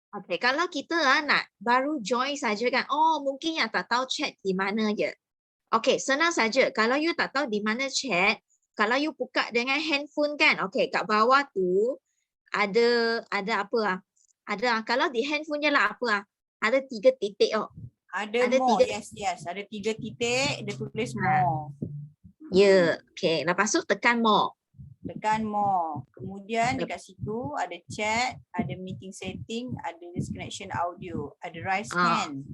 Okay, kalau kita nak baru join saja kan, oh mungkin yang tak tahu chat di mana je. Okay, senang saja. Kalau you tak tahu di mana chat, kalau you buka dengan handphone kan, okay, kat bawah tu ada apa ah? Ada kalau di handphone je lah apa ah? Ada 3 titik oh. Ada more, yes. Ada 3 titik, dia tulis more. Ya, okay. Lepas tu tekan more. Tekan more. Kemudian dekat situ ada chat, ada meeting setting, ada disconnection audio, ada raise hand.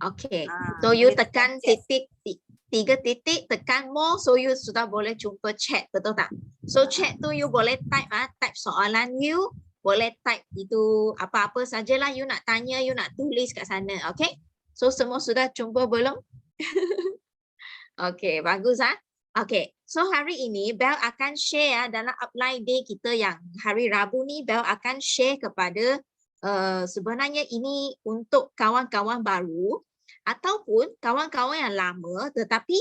Okay. So you tekan titik 3 titik, tekan more, so you sudah boleh jumpa chat, betul tak? So chat tu you boleh type soalan you, boleh type itu apa-apa sajalah you nak tanya, you nak tulis kat sana, okay? So semua sudah jumpa belum? Okay, bagus ah. Okay, so hari ini Bel akan share dalam upline day kita yang hari Rabu ni, Bel akan share kepada sebenarnya ini untuk kawan-kawan baru ataupun kawan-kawan yang lama tetapi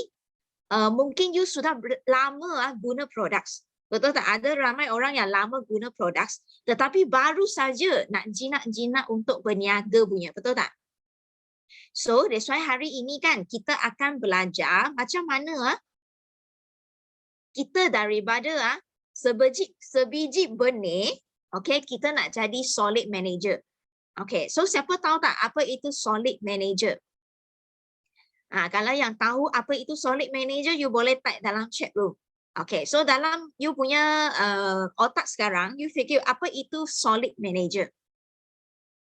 mungkin you sudah lama guna products. Betul tak? Ada ramai orang yang lama guna products tetapi baru saja nak jinak-jinak untuk berniaga punya. Betul tak? So that's why hari ini kan kita akan belajar macam mana kita daripada sebiji benih, okay, kita nak jadi solid manager. Okay, so siapa tahu tak apa itu solid manager? Kalau yang tahu apa itu solid manager, you boleh type dalam chat room. Okay, so dalam you punya otak sekarang, you fikir apa itu solid manager?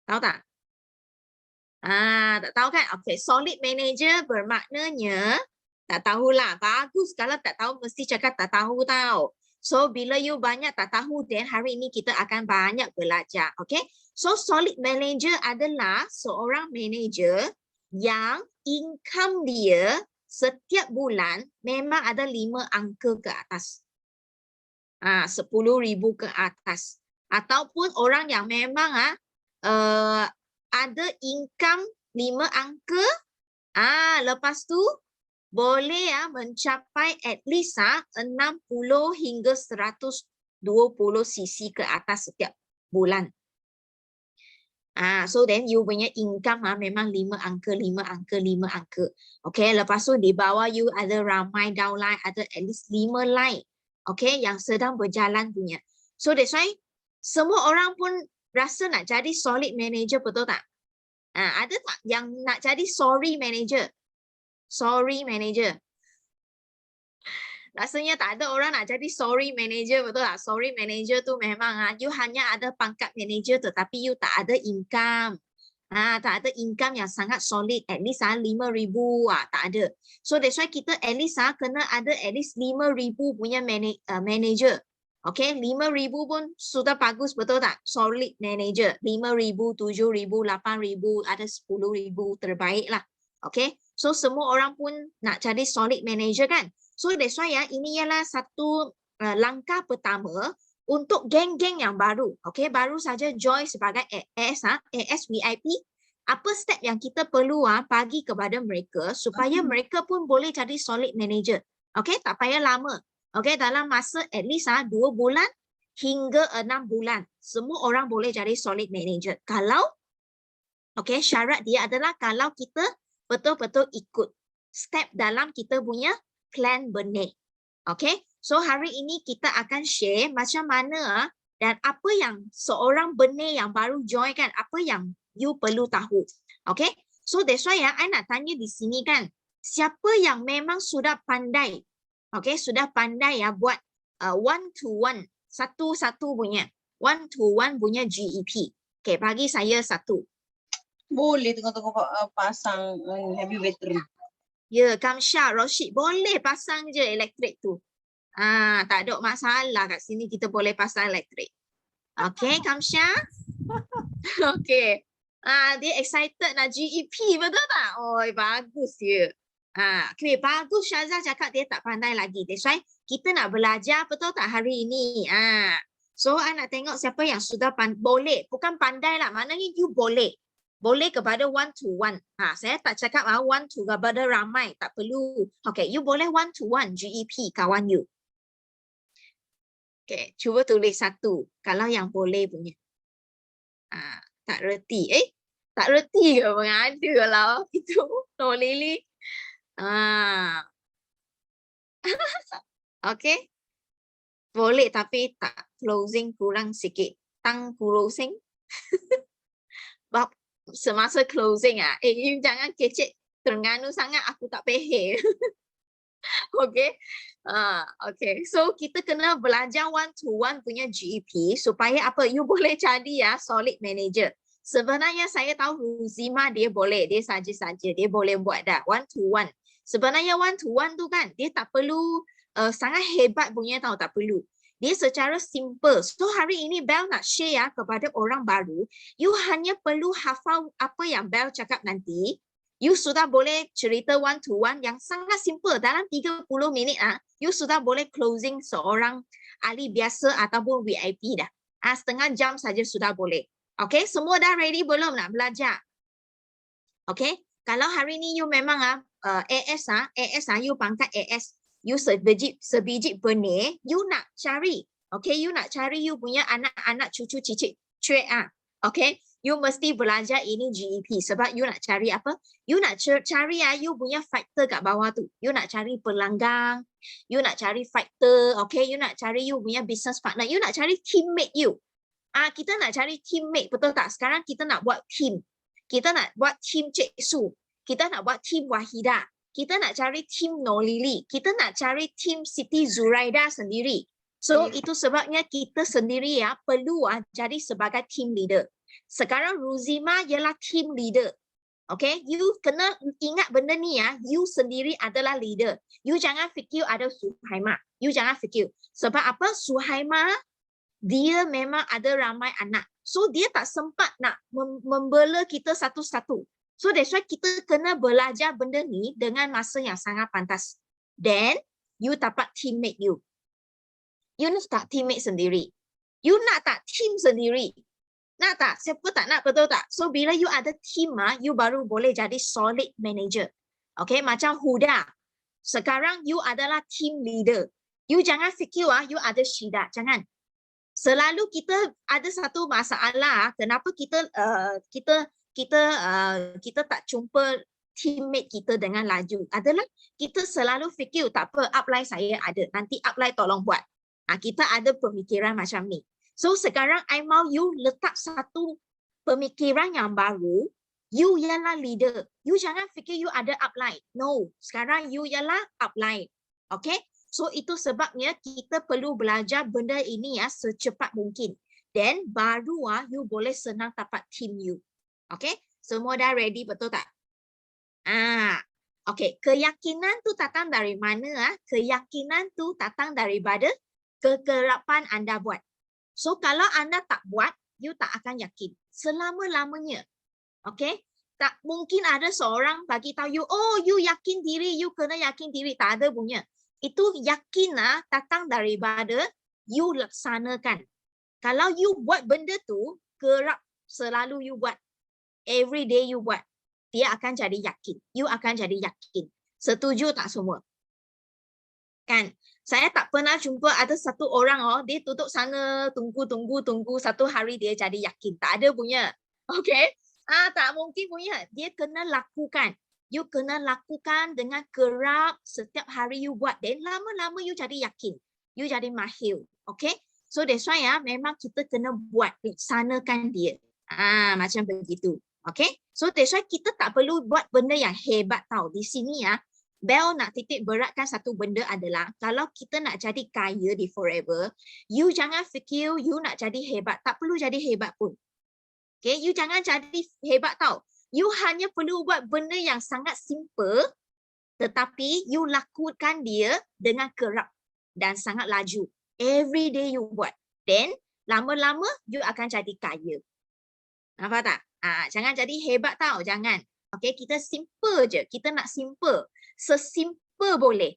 Tahu tak? Tak tahu kan? Okay, solid manager bermaknanya tak tahulah. Bagus kalau tak tahu mesti cakap tak tahu tau. So bila you banyak tak tahu, then hari ini kita akan banyak belajar. Okay? So solid manager adalah seorang manager yang income dia setiap bulan memang ada 5 angka ke atas. 10,000 ke atas. Ataupun orang yang memang ada income 5 angka, lepas tu boleh mencapai at least 60 hingga 120 cc ke atas setiap bulan. So then you punya income memang 5 angka, 5 angka, 5 angka. Okay, lepas tu di bawah you ada ramai downline, ada at least 5 line. Okay, yang sedang berjalan punya. So that's why semua orang pun rasa nak jadi solid manager, betul tak? Ada tak yang nak jadi sorry manager? Sorry manager. Rasanya tak ada orang nak jadi sorry manager, betul tak? Sorry manager tu memang you hanya ada pangkat manager tetapi you tak ada income. Tak ada income yang sangat solid, at least 5,000 tak ada. So that's why kita at least kena ada at least 5,000 punya manager. Okay, 5,000 pun sudah bagus, betul tak? Solid manager, 5,000, 7,000, 8,000, ada 10,000 terbaik lah. Okay, so semua orang pun nak jadi solid manager kan? So that's why ini ialah satu langkah pertama untuk geng-geng yang baru. Okay, baru saja join sebagai AS VIP. Apa step yang kita perlu bagi kepada mereka supaya mereka pun boleh jadi solid manager. Okay, tak payah lama. Okay, dalam masa at least 2 bulan hingga 6 bulan. Semua orang boleh jadi solid manager. Kalau, okay, syarat dia adalah kalau kita betul-betul ikut step dalam kita punya plan benih. Okay, so hari ini kita akan share macam mana dan apa yang seorang benih yang baru join kan, apa yang you perlu tahu. Okay, so that's why I nak tanya di sini kan, siapa yang memang sudah pandai, okay, sudah pandai buat one to one, satu-satu punya, one to one punya GEP. Okay, bagi saya satu. Boleh tengok-tengok pasang heavy battery. Ya, Kamsha, Roshid, boleh pasang je elektrik tu. Tak ada masalah kat sini, kita boleh pasang elektrik. Okay, Kamsha? Okay. Dia excited nak GEP, betul tak? Oh, bagus dia. Okay, bagus Syazah cakap dia tak pandai lagi. That's why kita nak belajar, betul tak hari ini? So, I nak tengok siapa yang sudah boleh. Bukan pandai lah, maknanya you boleh. Boleh kepada one to one. Saya tak cakap one to kepada ramai, tak perlu. Okay, you boleh one to one GEP kawan you. Okay, cuba tulis satu kalau yang boleh punya. Tak reti. Tak reti ke mengada lah itu. No Lily. Okay. Boleh tapi tak closing kurang sikit. Tang closing. Bab semasa closing you jangan kecek Terengganu sangat aku tak faham. Okay. Okay. So kita kena belajar one to one punya GEP supaya apa? You boleh jadi solid manager. Sebenarnya saya tahu Ruzima dia boleh, dia saja-saja dia boleh buat dah one to one. Sebenarnya one to one tu kan dia tak perlu sangat hebat punya tahu, tak perlu. Dia secara simple. So hari ini Bel nak share kepada orang baru, you hanya perlu hafal apa yang Bel cakap nanti. You sudah boleh cerita one to one yang sangat simple dalam 30 minit you sudah boleh closing seorang ahli biasa ataupun VIP dah. Setengah jam saja sudah boleh. Okay, semua dah ready belum nak belajar? Okay, kalau hari ni you memang AS you pangkat AS, you sebiji benih, you nak cari. Okay, you nak cari you punya anak-anak cucu cicit cuek Okay. You mesti belajar ini GEP sebab you nak cari apa? You nak cari you punya fighter kat bawah tu. You nak cari pelanggang, you nak cari fighter, okay? You nak cari you punya business partner, you nak cari teammate you. Kita nak cari teammate, betul tak? Sekarang kita nak buat team. Kita nak buat team Cik Su. Kita nak buat team Wahida. Kita nak cari team Nolili. Kita nak cari team Siti Zuraida sendiri. So itu sebabnya kita sendiri perlu jadi sebagai team leader. Sekarang Ruzima ialah team leader. Okay, you kena ingat benda ni you sendiri adalah leader. You jangan fikir ada Suhaima. You jangan fikir. Sebab apa? Suhaima dia memang ada ramai anak. So dia tak sempat nak membela kita satu-satu. So that's why kita kena belajar benda ni dengan masa yang sangat pantas. Then you dapat teammate you. You nak tak teammate sendiri. You nak tak team sendiri. Nak tak? Siapa tak nak, betul tak? So bila you ada team you baru boleh jadi solid manager. Okay, macam Huda. Sekarang you adalah team leader. You jangan fikir you ada Syida. Jangan. Selalu kita ada satu masalah kenapa kita tak jumpa teammate kita dengan laju. Adalah kita selalu fikir tak apa, upline saya ada. Nanti upline tolong buat. Kita ada pemikiran macam ni. So sekarang I mau you letak satu pemikiran yang baru, you ialah leader. You jangan fikir you ada upline. No, sekarang you ialah upline. Okay? So itu sebabnya kita perlu belajar benda ini secepat mungkin. Then baru you boleh senang dapat team you. Okay? Semua dah ready, betul tak? Okay. Keyakinan tu datang dari mana? Keyakinan tu datang daripada kekerapan anda buat. So kalau anda tak buat, you tak akan yakin selama-lamanya. Okay? Tak mungkin ada seorang bagi tahu you, oh you yakin diri, you kena yakin diri. Tak ada punya. Itu yakin datang daripada you laksanakan. Kalau you buat benda tu, kerap selalu you buat. Every day you buat. Dia akan jadi yakin. You akan jadi yakin. Setuju tak semua? Kan? Saya tak pernah jumpa ada satu orang dia duduk sana tunggu satu hari dia jadi yakin. Tak ada punya. Okay? Tak mungkin punya. Dia kena lakukan. You kena lakukan dengan kerap setiap hari you buat. Dan lama-lama you jadi yakin. You jadi mahir. Okay? So that's why memang kita kena buat. Laksanakan dia. Macam begitu. Okay? So that's why kita tak perlu buat benda yang hebat tau. Di sini Bel nak titik beratkan satu benda adalah kalau kita nak jadi kaya di forever, you jangan fikir you nak jadi hebat. Tak perlu jadi hebat pun. Okay? You jangan jadi hebat tau. You hanya perlu buat benda yang sangat simple tetapi you lakukan dia dengan kerap dan sangat laju. Every day you buat. Then lama-lama you akan jadi kaya. Nampak tak? Jangan jadi hebat tau. Jangan. Okay? Kita simple je. Kita nak simple. Sesimple boleh.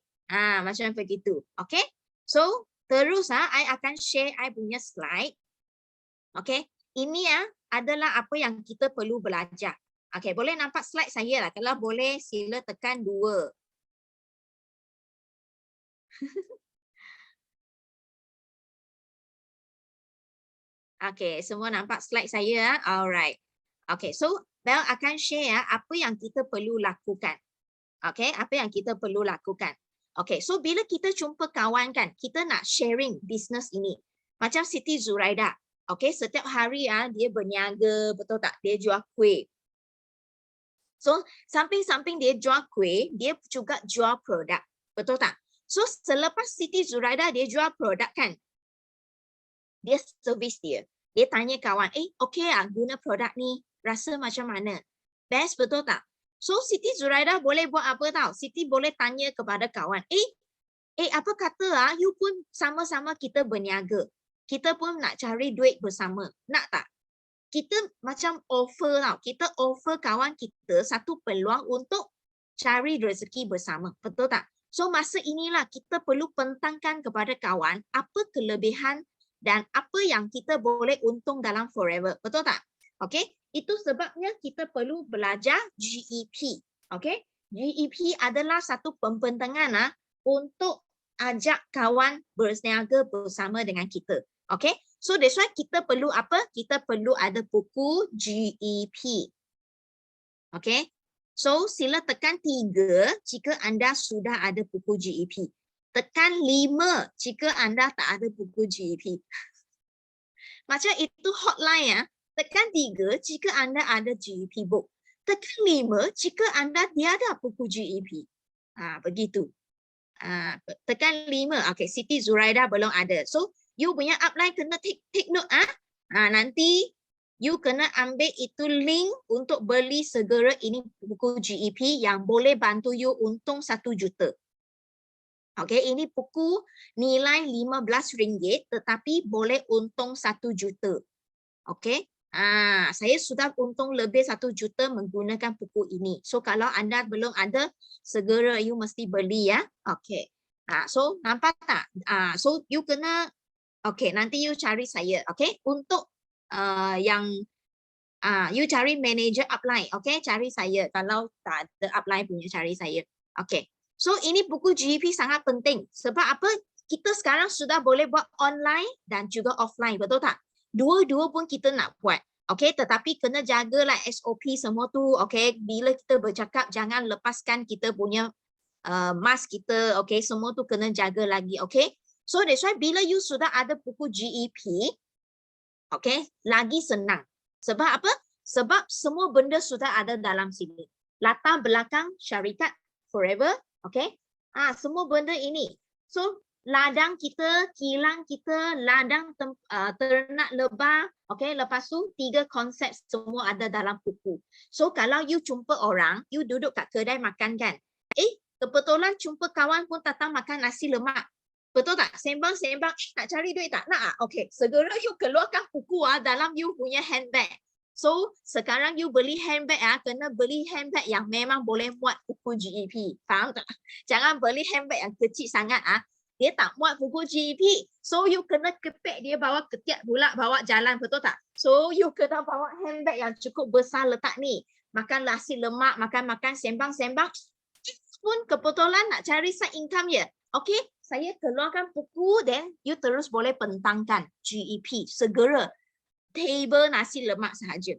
Macam begitu. Okay? So, terus I akan share I punya slide. Okay? Ini adalah apa yang kita perlu belajar. Okay, boleh nampak slide saya lah. Kalau boleh, sila tekan 2. Okay, semua nampak slide saya? Alright. Okay, so Bel akan share apa yang kita perlu lakukan. Okay, apa yang kita perlu lakukan. Okay, so bila kita jumpa kawan kan, kita nak sharing business ini. Macam Siti Zuraida. Okay, setiap hari dia berniaga, betul tak? Dia jual kuih. So, samping-samping dia jual kuih, dia juga jual produk. Betul tak? So, selepas Siti Zuraida dia jual produk kan, dia servis dia. Dia tanya kawan, okay guna produk ni, rasa macam mana? Best betul tak? So, Siti Zuraida boleh buat apa tahu? Siti boleh tanya kepada kawan, apa kata you pun sama-sama kita berniaga. Kita pun nak cari duit bersama. Nak tak? Kita macam offer tau. Kita offer kawan kita satu peluang untuk cari rezeki bersama. Betul tak? So, masa inilah kita perlu pentangkan kepada kawan apa kelebihan dan apa yang kita boleh untung dalam forever. Betul tak? Okay? Itu sebabnya kita perlu belajar GEP. Okay? GEP adalah satu pembentangan untuk ajak kawan berniaga bersama dengan kita. Okay? So that's why kita perlu apa? Kita perlu ada buku GEP. Okay? So sila tekan 3 jika anda sudah ada buku GEP. Tekan 5 jika anda tak ada buku GEP. Macam itu hotline Tekan 3 jika anda ada GEP book. Tekan 5 jika anda tiada buku GEP. Begitu. Tekan 5. Okay, Siti Zuraida belum ada. So, you punya upline kena take note. Nanti you kena ambil itu link untuk beli segera ini buku GEP yang boleh bantu you untung 1 juta. Okay, ini buku nilai RM15 tetapi boleh untung 1 juta. Okay. Saya sudah untung lebih 1 juta menggunakan buku ini. So kalau anda belum ada, segera you mesti beli ya. Okay. So nampak tak? So you kena, okay, nanti you cari saya. Okay. Untuk yang you cari manager upline. Okay. Cari saya. Kalau tak ada upline punya, cari saya. Okay. So ini buku GEP sangat penting. Sebab apa? Kita sekarang sudah boleh buat online dan juga offline. Betul tak? Dua-dua pun kita nak buat. Okay, tetapi kena jagalah SOP semua tu. Okay, bila kita bercakap jangan lepaskan kita punya mask kita. Okay, semua tu kena jaga lagi. Okay, so that's why bila you sudah ada buku GEP, okay, lagi senang. Sebab apa? Sebab semua benda sudah ada dalam sini. Latar belakang syarikat Forever. Okay, semua benda ini. So ladang kita, kilang kita, ladang ternak lebah, okay, lepas tu 3 konsep semua ada dalam buku. So kalau you jumpa orang, you duduk kat kedai makan kan, kebetulan jumpa kawan pun datang makan nasi lemak. Betul tak? Sembang-sembang, nak cari duit tak? Nak? Okay, segera you keluarkan buku dalam you punya handbag. So sekarang you beli handbag kena beli handbag yang memang boleh muat buku GEP. Faham tak? Jangan beli handbag yang kecil sangat dia tak muat buku GEP. So you kena kepek dia bawa ketiak pula bawa jalan, betul tak? So you kena bawa handbag yang cukup besar letak ni. Makan nasi lemak, makan-makan, sembang-sembang. Pun kebetulan nak cari side income ya. Okay, saya keluarkan buku then you terus boleh pentangkan GEP segera. Table nasi lemak sahaja.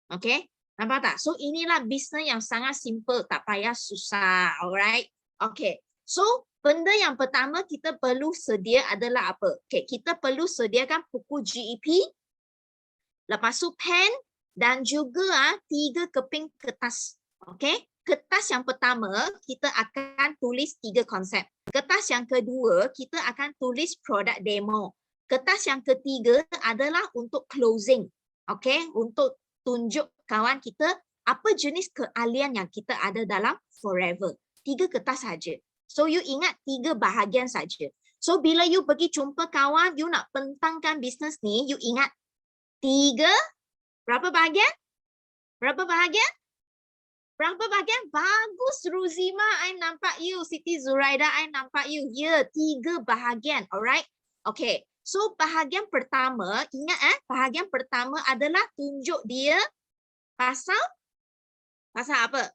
Okay, nampak tak? So inilah bisnes yang sangat simple, tak payah susah. Alright. Okay, so benda yang pertama kita perlu sedia adalah apa? Okay, kita perlu sediakan buku GEP, lepas tu pen dan juga 3 keping kertas. Okay, kertas yang pertama kita akan tulis 3 konsep. Kertas yang kedua kita akan tulis produk demo. Kertas yang ketiga adalah untuk closing. Okay, untuk tunjuk kawan kita apa jenis keahlian yang kita ada dalam Forever. 3 kertas saja. So you ingat 3 bahagian saja. So bila you pergi jumpa kawan, you nak pentangkan bisnes ni, you ingat 3, berapa bahagian? Berapa bahagian? Berapa bahagian? Bagus Ruzima, I nampak you. Siti Zuraida, I nampak you. Ya, 3 bahagian. Alright? Okay. So bahagian pertama, ingat bahagian pertama adalah tunjuk dia pasal apa?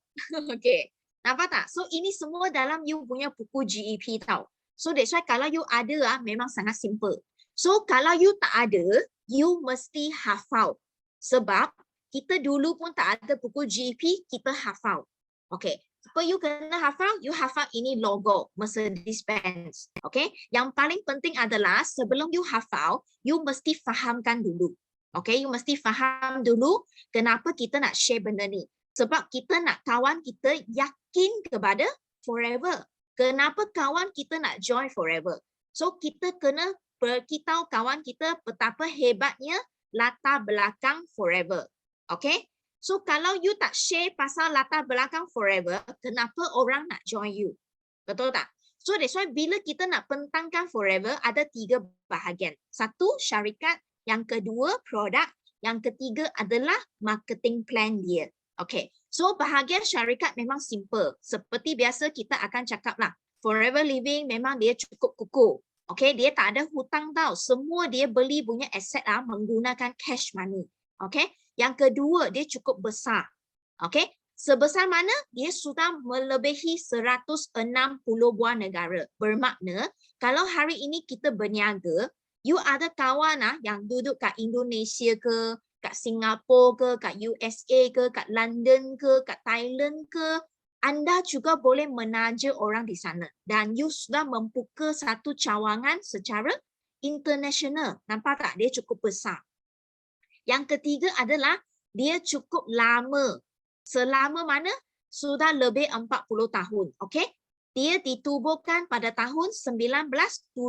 Okay. Nampak tak? So ini semua dalam you punya buku GEP tau. So that's why kalau you ada memang sangat simple. So kalau you tak ada, you mesti hafal. Sebab kita dulu pun tak ada buku GEP, kita hafal. Okay. Apa you kena hafal? You hafal ini logo Mercedes-Benz. Okay. Yang paling penting adalah sebelum you hafal, you mesti fahamkan dulu. Okay. You mesti faham dulu kenapa kita nak share benda ni. Sebab kita nak kawan kita yakin kepada forever. Kenapa kawan kita nak join forever? So kita kena beritahu kawan kita betapa hebatnya latar belakang forever. Okay? So kalau you tak share pasal latar belakang forever, kenapa orang nak join you? Betul tak? So that's why bila kita nak pentangkan forever, ada 3 bahagian. 1, syarikat. Yang kedua, produk. Yang ketiga adalah marketing plan dia. Okay. So bahagian syarikat memang simple. Seperti biasa kita akan cakap lah. Forever Living memang dia cukup kukuh. Okay, dia tak ada hutang tau. Semua dia beli punya aset lah menggunakan cash money. Okay. Yang kedua, dia cukup besar. Okay. Sebesar mana? Dia sudah melebihi 160 buah negara. Bermakna, kalau hari ini kita berniaga, you ada kawan lah yang duduk kat Indonesia ke, kat Singapura ke, kat USA ke, kat London ke, kat Thailand ke, anda juga boleh menaja orang di sana. Dan you sudah membuka satu cawangan secara international. Nampak tak? Dia cukup besar. Yang ketiga adalah dia cukup lama. Selama mana? Sudah lebih 40 tahun. Okay? Dia ditubuhkan pada tahun 1978.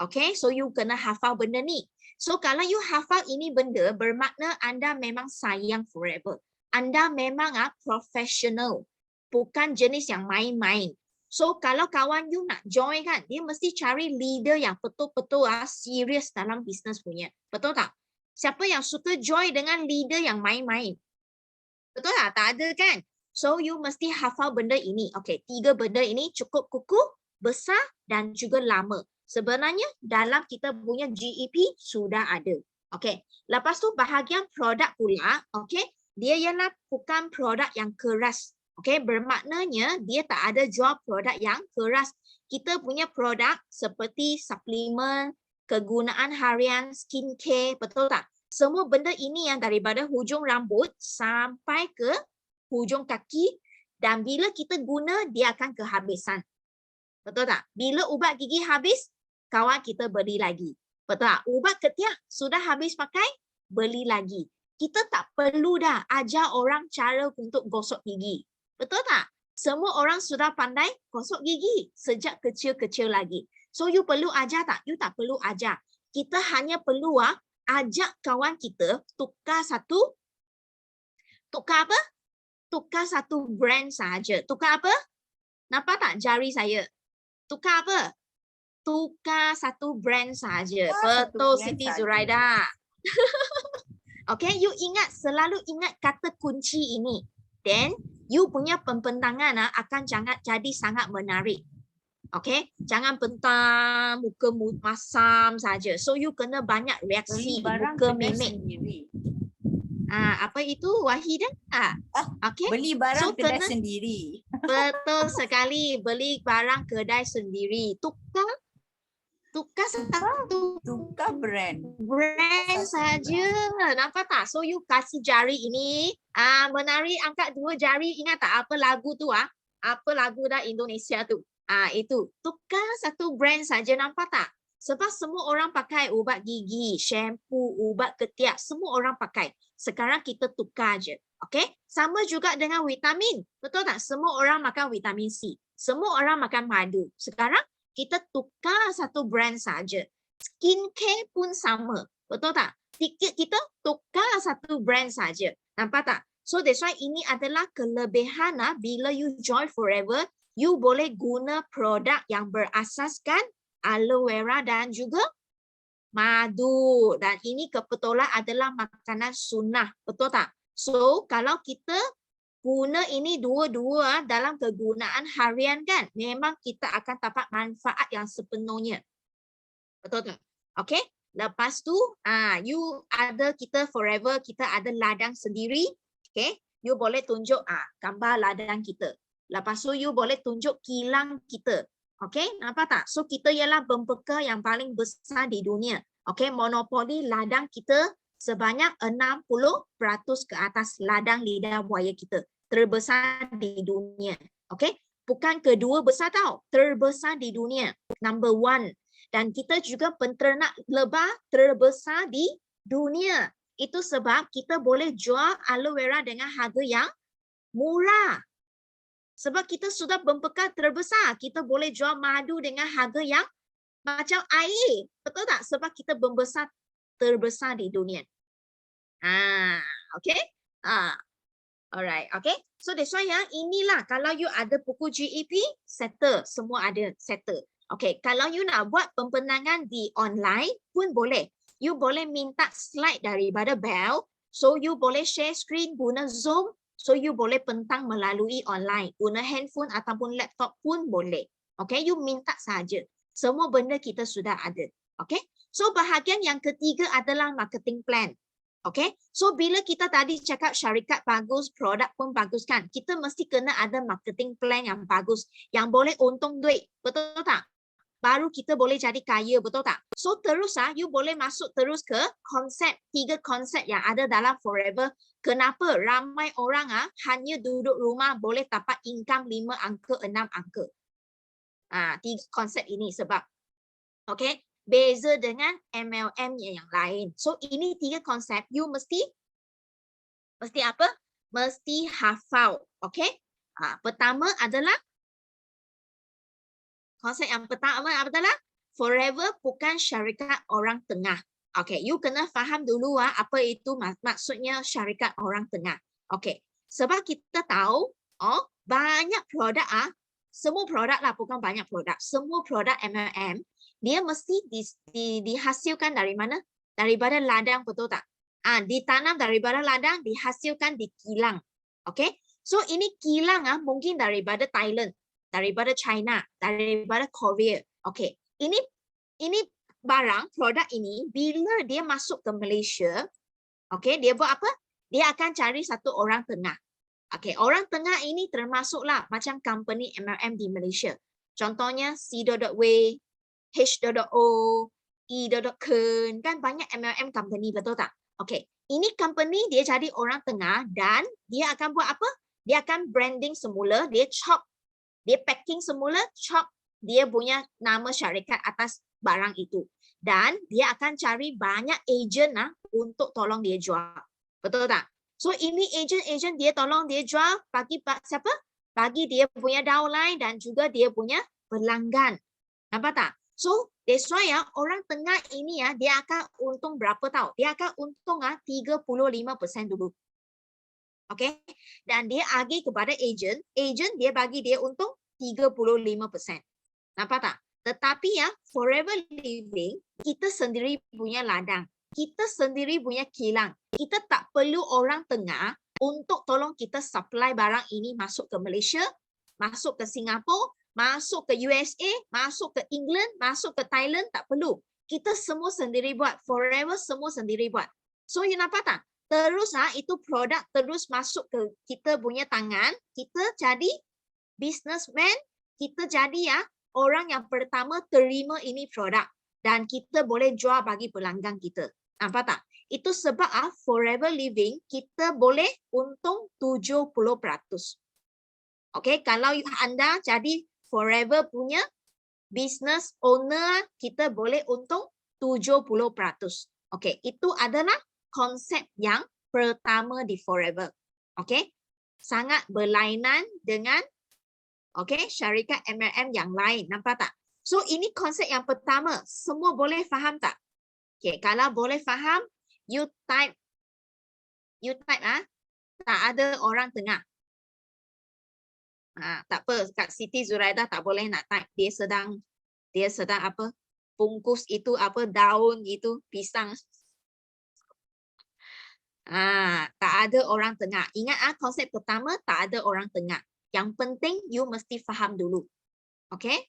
Okay? So you kena hafal benda ni. So kalau you hafal ini benda, bermakna anda memang sayang forever. Anda memang professional. Bukan jenis yang main-main. So kalau kawan you nak join kan, dia mesti cari leader yang betul-betul serius dalam bisnes punya. Betul tak? Siapa yang suka join dengan leader yang main-main? Betul tak? Tak ada kan? So you mesti hafal benda ini. Okay, 3 benda ini cukup kukuh, besar dan juga lama. Sebenarnya dalam kita punya GEP sudah ada. Okay. Lepas tu bahagian produk pula, okay, dia ialah bukan produk yang keras. Okay, bermaknanya dia tak ada jual produk yang keras. Kita punya produk seperti suplemen, kegunaan harian, skincare, betul tak? Semua benda ini yang daripada hujung rambut sampai ke hujung kaki dan bila kita guna, dia akan kehabisan. Betul tak? Bila ubat gigi habis, kawan kita beli lagi. Betul tak? Ubat ketiak sudah habis pakai, beli lagi. Kita tak perlu dah ajar orang cara untuk gosok gigi. Betul tak? Semua orang sudah pandai gosok gigi sejak kecil-kecil lagi. So you perlu ajar tak? You tak perlu ajar. Kita hanya perlu ajak kawan kita tukar satu apa? Tukar satu brand saja. Tukar apa? Nampak tak jari saya? Tukar apa? Tukar satu brand saja. Betul Siti Zuraida. Okay, you ingat, selalu ingat kata kunci ini. Then, you punya pembentangan akan jadi sangat menarik. Okay, jangan bentang, muka masam saja. So, you kena banyak reaksi, muka mimik. Apa itu, Wahidah? Okay. Beli barang So, kedai sendiri. Betul sekali, beli barang kedai sendiri. Tukar brand saja. Nampak tak? So you kasih jari ini, menari angkat 2 jari. Ingat tak apa lagu tu Apa lagu dah Indonesia tu? Itu. Tukar satu brand saja, nampak tak? Sebab semua orang pakai ubat gigi, shampoo, ubat ketiak, semua orang pakai. Sekarang kita tukar je. Okay? Sama juga dengan vitamin. Betul tak? Semua orang makan vitamin C. Semua orang makan madu. Sekarang kita tukar satu brand saja. Skincare pun sama. Betul tak? Kita tukar satu brand saja. Nampak tak? So that's why ini adalah kelebihan bila you join forever, you boleh guna produk yang berasaskan aloe vera dan juga madu. Dan ini kebetulan adalah makanan sunnah. Betul tak? So kalau kita guna ini dua-dua dalam kegunaan harian kan, memang kita akan dapat manfaat yang sepenuhnya. Betul tak? Okay. Lepas tu, kita forever, kita ada ladang sendiri. Okay. You boleh tunjuk gambar ladang kita. Lepas tu, you boleh tunjuk kilang kita. Okay, nampak tak? So kita ialah pembekal yang paling besar di dunia. Okay, monopoli ladang kita sebanyak 60% ke atas ladang lidah buaya kita. Terbesar di dunia. Okay, bukan kedua besar tau. Terbesar di dunia. Number 1. Dan kita juga penternak lebah terbesar di dunia. Itu sebab kita boleh jual aloe vera dengan harga yang murah. Sebab kita sudah pembekal terbesar. Kita boleh jual madu dengan harga yang macam air. Betul tak? Sebab kita pembesar terbesar di dunia. Okay? Alright, okay. So that's why inilah kalau you ada buku GEP, settle. Semua ada settle. Okay, kalau you nak buat pempenangan di online pun boleh. You boleh minta slide daripada Bell. So you boleh share screen guna Zoom. So you boleh pentang melalui online. Guna handphone ataupun laptop pun boleh. Okay, you minta saja. Semua benda kita sudah ada. Okay, so bahagian yang ketiga adalah marketing plan. Okay, so bila kita tadi cakap syarikat bagus, produk pun bagus kan, kita mesti kena ada marketing plan yang bagus, yang boleh untung duit, betul tak? Baru kita boleh jadi kaya, betul tak? So terus you boleh masuk terus ke konsep, 3 konsep yang ada dalam Forever. Kenapa ramai orang hanya duduk rumah boleh dapat income 5 angka, 6 angka? 3 konsep ini sebab, okay, beza dengan MLM yang lain. So ini 3 konsep you mesti apa? Mesti hafal, okay? Pertama adalah konsep yang pertama adalah Forever bukan syarikat orang tengah. Okay, you kena faham dulu apa itu maksudnya syarikat orang tengah. Okay, sebab kita tahu banyak produk semua produk lah, bukan banyak produk. Semua produk MLM dia mesti dihasilkan dari mana? Daripada ladang, betul tak? Ditanam daripada ladang, dihasilkan di kilang. Okay, so ini kilang mungkin daripada Thailand, daripada China, daripada Korea. Okay, ini barang, produk ini bila dia masuk ke Malaysia, okay, dia buat apa? Dia akan cari satu orang tengah. Okay, orang tengah ini termasuklah macam company MLM di Malaysia. Contohnya C.Way, H.O, E.Ken, kan banyak MLM company, betul tak? Okay, ini company dia jadi orang tengah dan dia akan buat apa? Dia akan branding semula, dia chop, dia packing semula, chop dia punya nama syarikat atas barang itu. Dan dia akan cari banyak agent untuk tolong dia jual. Betul tak? So ini agent dia tolong dia jual bagi siapa? Bagi dia punya downline dan juga dia punya pelanggan. Nampak tak? So that's why orang tengah ini dia akan untung berapa tahu? Dia akan untung 35% dulu. Okay? Dan dia agih kepada agent dia bagi dia untung 35%. Nampak tak? Tetapi Forever Living, kita sendiri punya ladang. Kita sendiri punya kilang. Kita tak perlu orang tengah untuk tolong kita supply barang ini masuk ke Malaysia, masuk ke Singapura, masuk ke USA, masuk ke England, masuk ke Thailand, tak perlu. Kita semua sendiri buat. Forever semua sendiri buat. So you nampak tak? Terus itu produk terus masuk ke kita punya tangan. Kita jadi businessman, kita jadi orang yang pertama terima ini produk dan kita boleh jual bagi pelanggan kita. Nampak tak? Itu sebab Forever Living kita boleh untung 70%. Okay, kalau anda jadi Forever punya business owner, kita boleh untung 70%. Okay, itu adalah konsep yang pertama di Forever. Okay, sangat berlainan dengan syarikat MLM yang lain. Nampak tak? So ini konsep yang pertama. Semua boleh faham tak? Okay, kalau boleh faham, you type tak ada orang tengah. Tak apa, Kak Siti Zuraidah tak boleh nak type. Dia sedang apa? Bungkus itu apa? Daun itu, pisang. Tak ada orang tengah. Ingat konsep pertama, tak ada orang tengah. Yang penting you mesti faham dulu. Okay?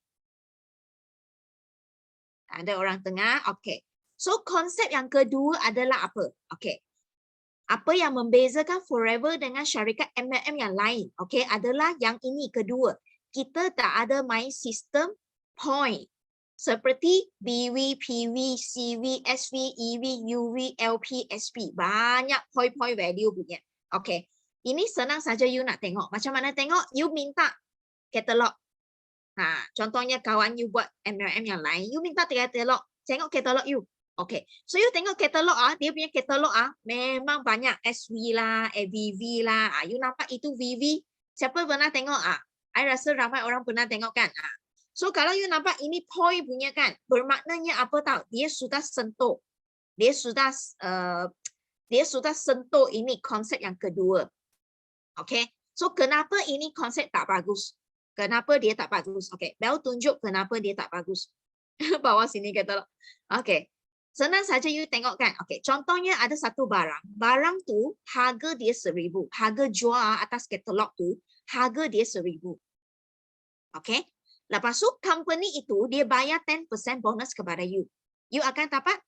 Tak ada orang tengah. Okay. So konsep yang kedua adalah apa? Okay. Apa yang membezakan Forever dengan syarikat MLM yang lain? Okay, adalah yang ini kedua. Kita tak ada main sistem point. Seperti BV, PV, CV, SV, EV, UV, LP, SP. Banyak point-point value punya. Okay. Ini senang saja you nak tengok. Macam mana tengok? You minta katalog. Contohnya kawan you buat MLM yang lain. You minta katalog. Tengok katalog you. Okay. So you tengok katalog dia punya katalog memang banyak SV lah, AVV lah. You nampak itu VV. Siapa pernah tengok I rasa ramai orang pernah tengok kan. So kalau you nampak ini point punya kan, bermaknanya apa tahu? Dia sudah sentuh. Dia sudah sentuh ini konsep yang kedua. Okay. So kenapa ini konsep tak bagus? Kenapa dia tak bagus? Okay. Bel tunjuk kenapa dia tak bagus. Bawah sini katalog. Okay. Senang saja you tengok kan. Okay. Contohnya ada satu barang. Barang tu harga dia 1,000. Harga jual atas katalog tu harga dia 1,000. Okay. Lepas tu company itu dia bayar 10% bonus kepada you. You akan dapat,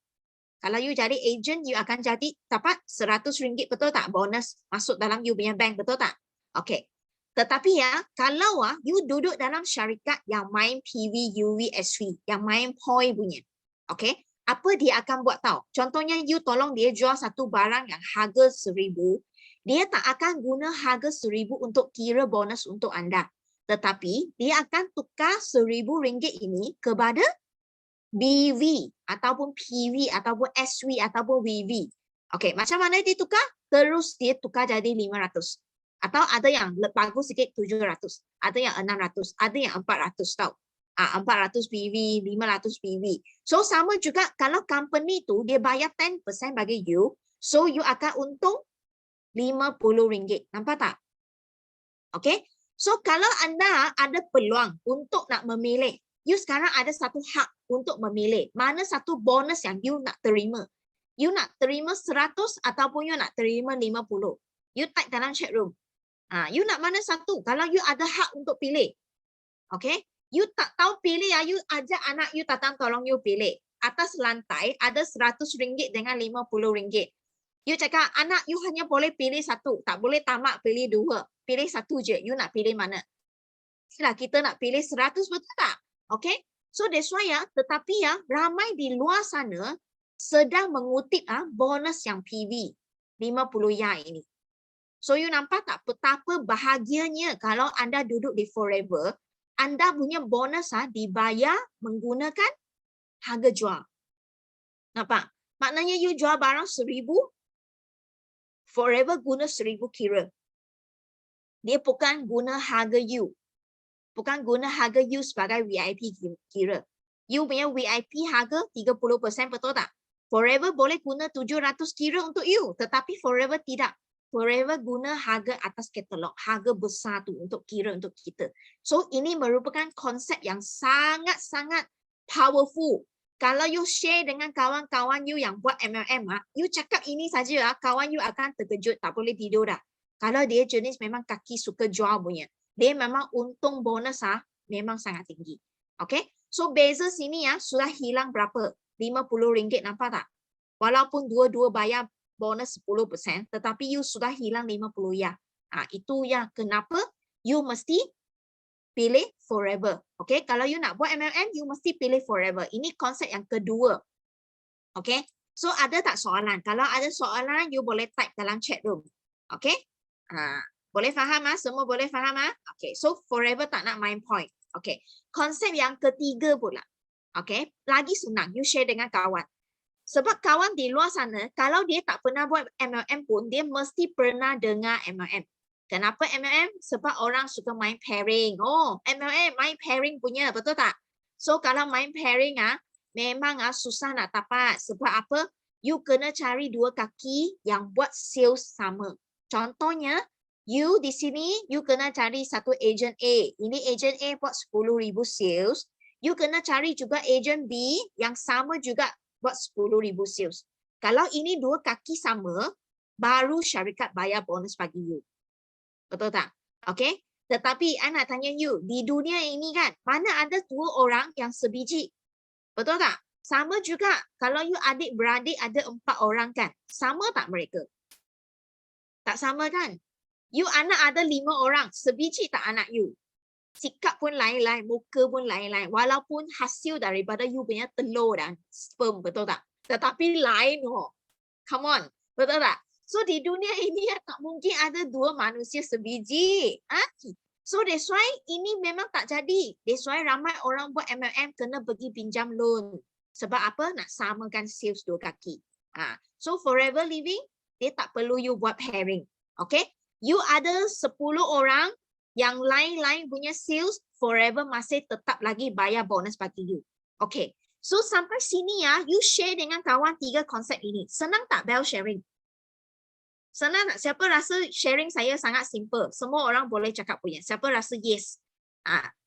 kalau you jadi agent, you akan jadi dapat RM100, betul tak? Bonus masuk dalam you punya bank, betul tak? Okay. Tetapi kalau you duduk dalam syarikat yang main PV, UV, SV, yang main point punya. Okay. Apa dia akan buat tahu? Contohnya you tolong dia jual satu barang yang harga 1,000. Dia tak akan guna harga 1,000 untuk kira bonus untuk anda. Tetapi dia akan tukar RM1,000 ini kepada BV ataupun PV ataupun SV ataupun VV. Okey, macam mana dia tukar? Terus dia tukar jadi 500. Atau ada yang bagus sikit 700, ada yang 600, ada yang 400 tahu. 400 PV, 500 PV. So sama juga kalau company tu dia bayar 10% bagi you, so you akan untung RM50. Nampak tak? Okey. So kalau anda ada peluang untuk nak memilih, you sekarang ada satu hak untuk memilih mana satu bonus yang you nak terima. You nak terima 100 ataupun you nak terima 50. You type dalam chat room. You nak mana satu? Kalau you ada hak untuk pilih. Okay? You tak tahu pilih, you ajak anak you datang tolong you pilih. Atas lantai ada RM100 dengan RM50. You cakap, anak you hanya boleh pilih satu. Tak boleh tamak pilih dua. Pilih satu je. You nak pilih mana? Sila kita nak pilih 100, betul tak? Okay? So that's why tetapi ramai di luar sana sedang mengutip bonus yang PV 50 ini. So you nampak tak betapa bahagianya kalau anda duduk di Forever, anda punya bonus dibayar menggunakan harga jual. Nampak? Maknanya you jual barang 1,000, Forever guna 1,000 kira. Dia bukan guna harga you. Bukan guna harga you sebagai VIP kira. You punya VIP harga 30%, betul tak? Forever boleh guna 700 kira untuk you. Tetapi Forever tidak. Forever guna harga atas katalog. Harga besar tu untuk kira untuk kita. So ini merupakan konsep yang sangat-sangat powerful. Kalau you share dengan kawan-kawan you yang buat MLM, you cakap ini saja, kawan you akan terkejut. Tak boleh tidur dah. Kalau dia jenis memang kaki suka jual punya. Dia memang untung bonus memang sangat tinggi. Okay. So beza sini sudah hilang berapa? RM50, nampak tak? Walaupun dua-dua bayar bonus 10%, tetapi you sudah hilang 50 . Itu yang kenapa you mesti pilih Forever. Okay. Kalau you nak buat MLM, you mesti pilih Forever. Ini konsep yang kedua. Okay. So ada tak soalan? Kalau ada soalan, you boleh type dalam chat room. Okay. Boleh faham? Semua boleh faham? Okay. So Forever tak nak main point. Okay. Konsep yang ketiga pula. Okay. Lagi senang. You share dengan kawan. Sebab kawan di luar sana, kalau dia tak pernah buat MLM pun, dia mesti pernah dengar MLM. Kenapa MLM? Sebab orang suka main pairing. Oh, MLM main pairing punya, betul tak? So kalau main pairing memang susah nak dapat. Sebab apa? You kena cari dua kaki yang buat sales sama. Contohnya, you di sini, you kena cari satu agent A. Ini agent A buat 10,000 sales. You kena cari juga agent B yang sama juga buat 10,000 sales. Kalau ini dua kaki sama, baru syarikat bayar bonus bagi you. Betul tak? Okay. Tetapi I nak tanya you, di dunia ini kan, mana ada dua orang yang sebiji? Betul tak? Sama juga, kalau you adik-beradik ada 4 orang kan, sama tak mereka? Tak sama kan? You anak ada 5 orang, sebiji tak anak you? sikap pun lain-lain, muka pun lain-lain. Walaupun hasil daripada you punya telur dan sperm, betul tak? Tetapi lain Come on, betul tak? So di dunia ini tak mungkin ada dua manusia sebiji. So that's why ini memang tak jadi. That's why ramai orang buat MLM kena pergi pinjam loan. Sebab apa? Nak samakan sales dua kaki. So forever living, dia tak perlu you buat pairing. Okay? You ada 10 orang yang lain-lain punya sales, forever masih tetap lagi bayar bonus bagi you. Okay. So sampai sini you share dengan kawan 3 konsep ini. Senang tak Bell sharing? Senang tak? Siapa rasa sharing saya sangat simple? Semua orang boleh cakap punya. Siapa rasa yes?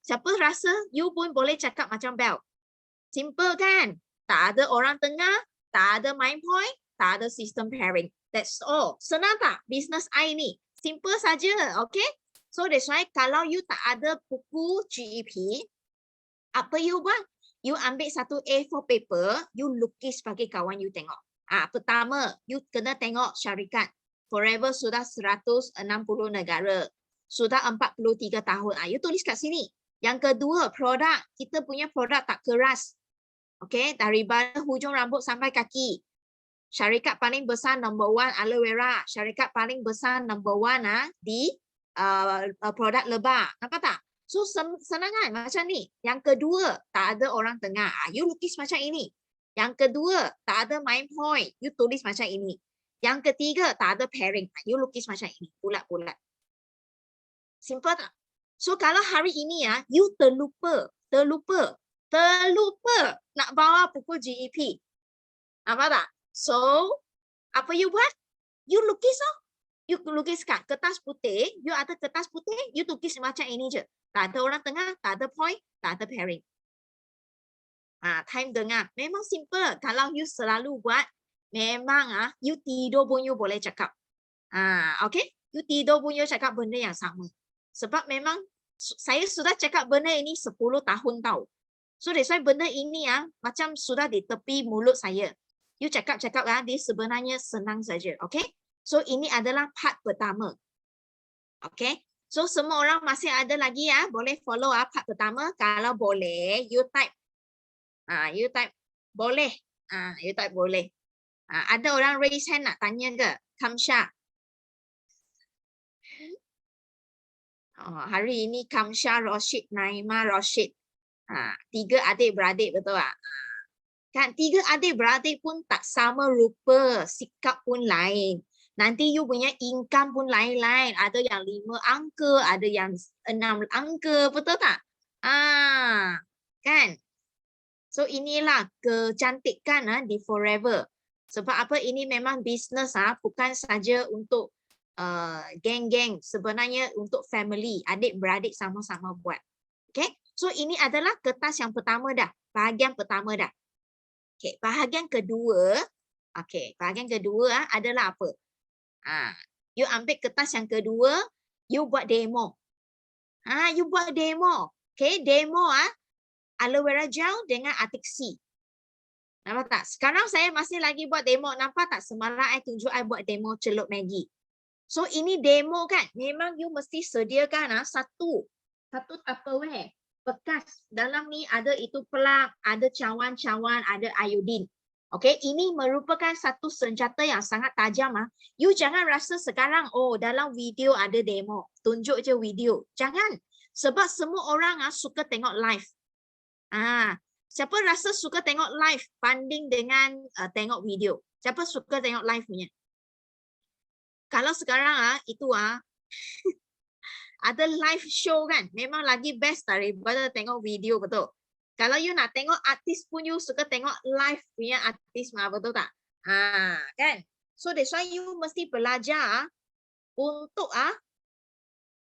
Siapa rasa you pun boleh cakap macam Bell? Simple kan? Tak ada orang tengah, tak ada mind point, tak ada sistem pairing. That's all. Senang tak? Business I ni. Simple saja, okay? So that's why kalau you tak ada buku GEP, apa you buat? You ambil satu A4 paper, you lukis bagi kawan you tengok. Pertama, you kena tengok syarikat. Forever sudah 160 negara. Sudah 43 tahun. You tulis kat sini. Yang kedua, produk. Kita punya produk tak keras. Okay, daripada hujung rambut sampai kaki. Syarikat paling besar number 1 aloe vera. Syarikat paling besar number 1 di produk lebah. Nampak tak? So senang kan macam ni. Yang kedua, tak ada orang tengah. You lukis macam ini. Yang kedua, tak ada mind point. You tulis macam ini. Yang ketiga, tak ada pairing. You lukis macam ini. Bulat-bulat. Simple tak? So kalau hari ini you terlupa nak bawa buku GEP. Nampak tak? So, apa you buat? You lukis You lukiskan kertas putih, you ada kertas putih, you lukis macam ini je. Tak ada orang tengah, tak ada point, tak ada pairing. Time dengar. Memang simple. Kalau you selalu buat, memang you tidur pun you boleh cakap. Okay? You tidur pun you cakap benda yang sama. Sebab memang saya sudah cakap benda ini 10 tahun tau. So that's why benda ini macam sudah di tepi mulut saya. You cakap-cakap dia sebenarnya senang saja. Okay? So ini adalah part pertama. Okay? So semua orang masih ada lagi boleh follow part pertama. Kalau boleh, you type. You type boleh. You type boleh. Ada orang raise hand nak tanya ke? Kamsha. Hari ini Kamsha, Rashid, Naima, Rashid. 3 adik-beradik betul tak? Kan 3 adik-beradik pun tak sama rupa, sikap pun lain. Nanti you punya income pun lain-lain. Ada yang 5 angka, ada yang 6 angka, betul tak? Kan? So inilah kecantikan di Forever. Sebab apa? Ini memang bisnes bukan saja untuk geng-geng. Sebenarnya untuk family, adik-beradik sama-sama buat. Okay? So ini adalah kertas yang pertama dah. Bahagian pertama dah. Okay, bahagian kedua. Okay, bahagian kedua adalah apa? You ambil kertas yang kedua, you buat demo. You buat demo. Okay, demo aloe vera gel dengan Arctic Sea. Nampak tak? Sekarang saya masih lagi buat demo. Nampak tak? Semalam saya tunjuk saya buat demo celup Maggi. So ini demo kan? Memang you mesti sediakan satu Tupperware bekas. Dalam ni ada itu plug, ada cawan-cawan, ada iodine. Okay, ini merupakan satu senjata yang sangat tajam. You jangan rasa sekarang, dalam video ada demo. Tunjuk je video. Jangan. Sebab semua orang suka tengok live. Siapa rasa suka tengok live banding dengan tengok video? Siapa suka tengok live punya? Kalau sekarang itu ada live show kan? Memang lagi best daripada tengok video, betul? Kalau you nak tengok artis pun you suka tengok live punya artis betul tak? Kan? So that's why you mesti belajar untuk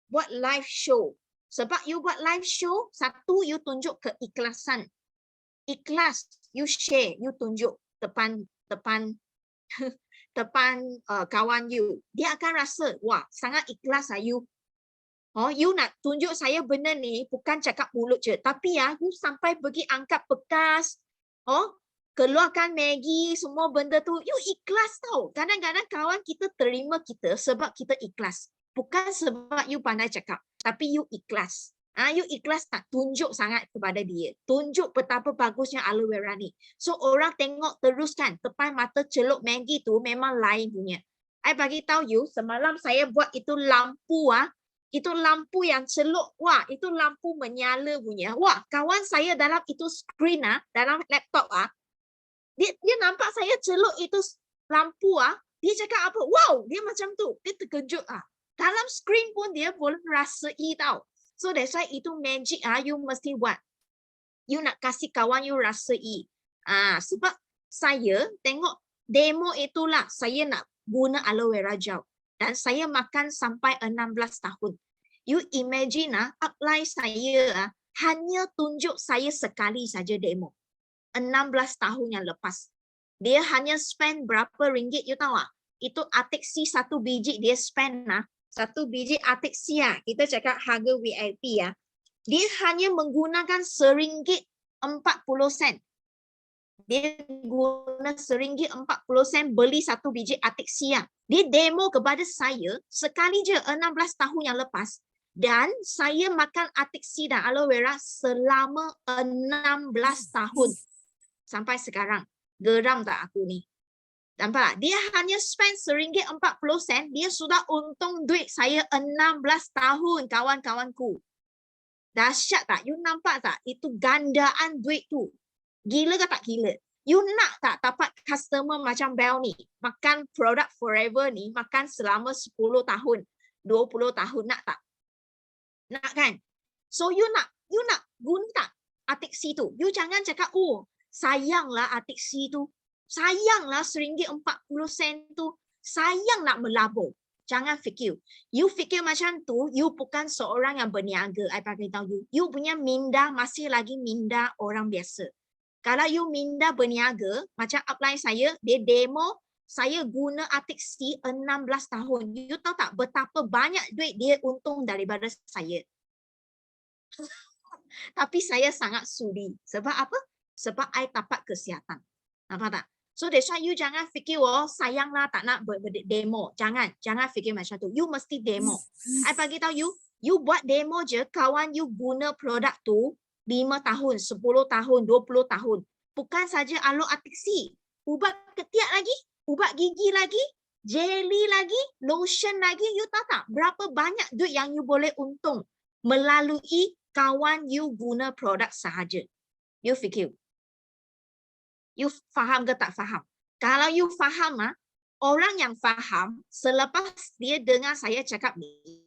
buat live show. Sebab you buat live show, satu you tunjuk keikhlasan. Ikhlas, you share, you tunjuk depan kawan you. Dia akan rasa, wah, sangat ikhlas you. You nak tunjuk saya benda ni bukan cakap mulut je. Tapi you sampai pergi angkat bekas. Keluarkan Maggi, semua benda tu. You ikhlas tau. Kadang-kadang kawan kita terima kita sebab kita ikhlas. Bukan sebab you pandai cakap. Tapi you ikhlas. You ikhlas tak? Tunjuk sangat kepada dia. Tunjuk betapa bagusnya aloe vera ni. So orang tengok terus kan. Depan mata celup Maggie tu memang lain punya. I bagi tahu you, semalam saya buat itu lampu itu lampu yang celup. Wah, itu lampu menyala punya. Wah, kawan saya dalam itu screen dalam laptop dia nampak saya celup itu lampu dia cakap apa? Wow, dia macam tu. Dia terkejut Dalam screen pun dia boleh rasai tau. So that's why itu magic you mesti buat. You nak kasih kawan you rasai. Sebab saya tengok demo itulah saya nak guna aloe vera gel. Dan saya makan sampai 16 tahun. You imagine apply saya hanya tunjuk saya sekali saja demo. 16 tahun yang lepas. Dia hanya spend berapa ringgit you tahu Itu Artixi satu biji dia spend satu biji Artixi kita cakap harga VIP dia hanya menggunakan RM1.40. Dia guna RM1.40 beli satu biji Artixi Dia demo kepada saya sekali je 16 tahun yang lepas. Dan saya makan Artixi dan aloe vera selama 16 tahun. Sampai sekarang. Geram tak aku ni? Nampak? Dia hanya spend RM1.40, dia sudah untung duit saya 16 tahun, kawan-kawanku. Dahsyat tak? You nampak tak? Itu gandaan duit tu. Gila ke tak gila? You nak tak dapat customer macam Bel ni? Makan produk forever ni, makan selama 10 tahun, 20 tahun, nak tak? Nak kan? So you nak guna tak Artixi tu? You jangan cakap, sayanglah Artixi tu. Sayanglah RM1.40 tu. Sayang nak melabur. Jangan fikir. You fikir macam tu, you bukan seorang yang berniaga. I beritahu you. You punya minda masih lagi minda orang biasa. Kalau you minda berniaga, macam upline saya, dia demo, saya guna Artixi 16 tahun. You tahu tak betapa banyak duit dia untung daripada saya. Tapi saya sangat sudi. Sebab apa? Sebab I dapat kesihatan. Nampak tak? So that's why you jangan fikir, sayanglah tak nak demo. Jangan fikir macam tu. You mesti demo. I bagi tahu you, you buat demo je, kawan you guna produk tu 5 tahun, 10 tahun, 20 tahun. Bukan saja aloe Artixi. Ubat ketiak lagi, ubat gigi lagi, jelly lagi, lotion lagi. You tahu tak berapa banyak duit yang you boleh untung melalui kawan you guna produk sahaja. You fikir. You faham ke tak faham? Kalau you faham, orang yang faham, selepas dia dengar saya cakap ni,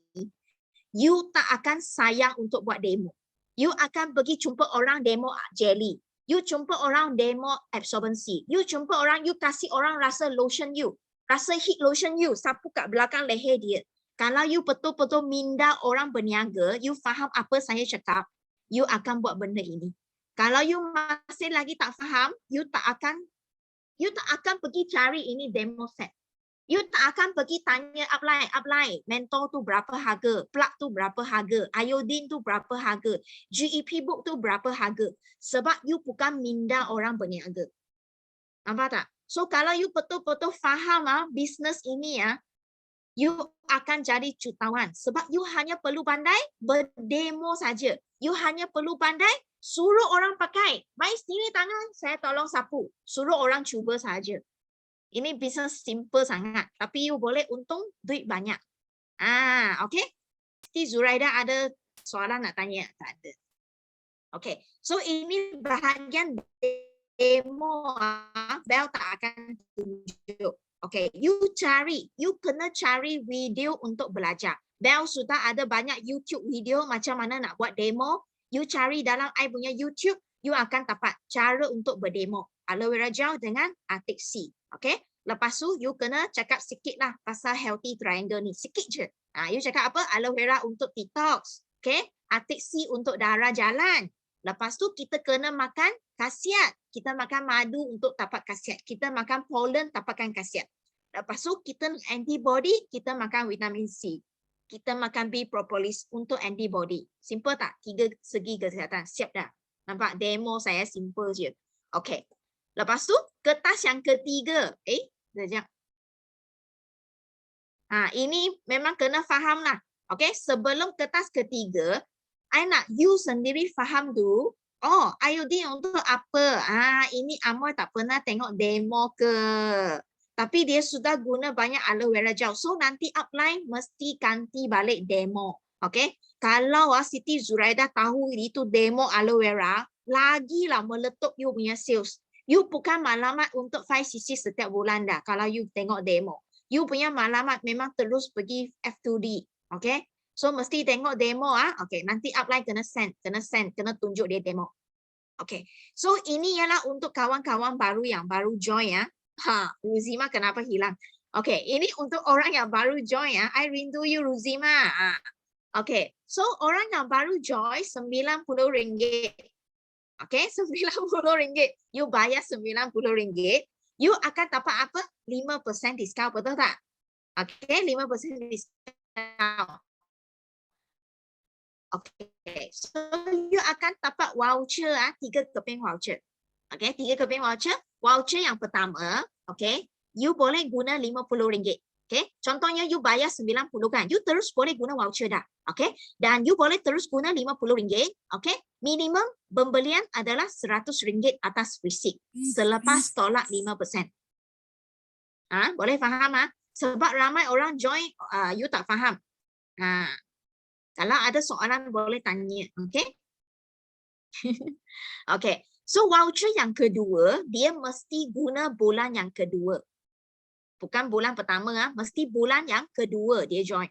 you tak akan sayang untuk buat demo. You akan pergi jumpa orang demo jelly. You jumpa orang demo absorbency. You jumpa orang, you kasih orang rasa lotion you. Rasa heat lotion you. Sapu kat belakang leher dia. Kalau you betul-betul minda orang berniaga, you faham apa saya cakap, you akan buat benda ini. Kalau you masih lagi tak faham, you tak akan pergi cari ini demo set. You tak akan pergi tanya upline, mentor tu berapa harga, plug tu berapa harga, iodine tu berapa harga, GEP book tu berapa harga. Sebab you bukan minda orang berniaga. Nampak tak? So kalau you betul-betul faham bisnes ini you akan jadi jutawan. Sebab you hanya perlu pandai berdemo saja. You hanya perlu pandai suruh orang pakai. Mai sini tangan, saya tolong sapu. Suruh orang cuba saja. Ini bisnes simple sangat. Tapi you boleh untung duit banyak. Okay. Mesti Zuraida ada soalan nak tanya? Tak ada. Okay. So ini bahagian demo. Bel tak akan tunjuk. Okay. You kena cari video untuk belajar. Bel sudah ada banyak YouTube video macam mana nak buat demo. You cari dalam I punya YouTube, you akan dapat cara untuk berdemo. Aloe vera gel dengan Artixi. Okay? Lepas tu, you kena cakap sikit lah pasal healthy triangle ni. Sikit je. You cakap apa? Aloe vera untuk detox. Okay? Artixi untuk darah jalan. Lepas tu, kita kena makan khasiat. Kita makan madu untuk dapat khasiat. Kita makan pollen, dapatkan khasiat. Lepas tu, kita antibody, kita makan vitamin C. Kita makan B propolis untuk antibody. Simple tak? 3 segi kesihatan. Siap dah? Nampak demo saya simple je. Okay. Lepas tu, kertas yang ketiga. Sekejap. Ini memang kena faham lah. Okay. Sebelum kertas ketiga, I nak you sendiri faham dulu. Oh, iodine untuk apa? Ini Amoy tak pernah tengok demo ke. Tapi dia sudah guna banyak aloe vera gel. So nanti upline mesti ganti balik demo. Okay? Kalau Siti Zuraida tahu itu demo aloe vera, lagilah meletup you punya sales. You bukan maklumat untuk 5cc setiap bulan dah kalau you tengok demo. You punya maklumat memang terus pergi F2D. Okay? So mesti tengok demo Okay, nanti upline kena tunjuk dia demo. Okay. So ini ialah untuk kawan-kawan baru yang baru join ya. Ruzima kenapa hilang? Okay, ini untuk orang yang baru join ya. I rindu you Ruzima. Okay. So orang yang baru join RM90. Okay, RM90. You bayar RM90. You akan dapat apa? 5% diskaun, betul tak? Okay, 5% diskaun. Okay, so you akan dapat voucher 3 keping voucher. Okay, 3 keping voucher. Voucher yang pertama, okay, you boleh guna RM50. Okay, contohnya you bayar 90 kan, you terus boleh guna voucher dah. Okay, dan you boleh terus guna RM50. Okay, minimum pembelian adalah RM100 atas receipt selepas tolak 5%. Boleh faham Sebab ramai orang join, you tak faham. Kalau ada soalan boleh tanya, okay? Okay, so voucher yang kedua, dia mesti guna bulan yang kedua. Bukan bulan pertama, mesti bulan yang kedua dia join.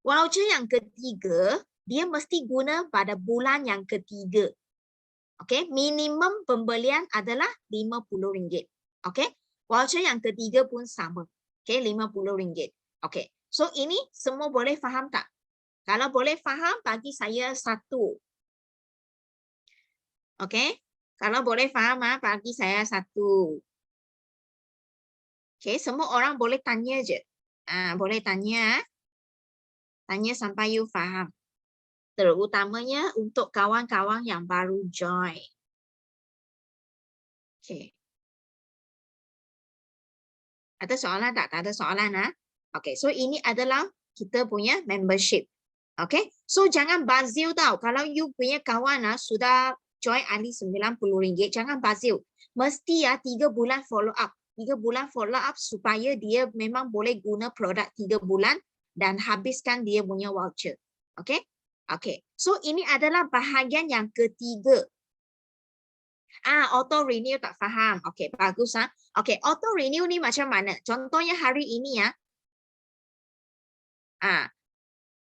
Voucher yang ketiga, dia mesti guna pada bulan yang ketiga. Okay, minimum pembelian adalah RM50. Okay, voucher yang ketiga pun sama. Okay, RM50. Okay, so ini semua boleh faham tak? Kalau boleh faham, bagi saya 1. Okay. Kalau boleh faham, bagi saya 1. Okay. Semua orang boleh tanya je. Boleh tanya. Tanya sampai you faham. Terutamanya untuk kawan-kawan yang baru join. Okay. Ada soalan tak? Tak ada soalan. Okay. So ini adalah kita punya membership. Okay, so jangan bazil tau. Kalau you punya kawan sudah join ahli RM90, jangan bazil. Mesti 3 bulan follow up. 3 bulan follow up supaya dia memang boleh guna produk 3 bulan dan habiskan dia punya voucher. Okay, okay. So ini adalah bahagian yang ketiga. Auto renew tak faham. Okay, bagus. Okay, auto renew ni macam mana? Contohnya hari ini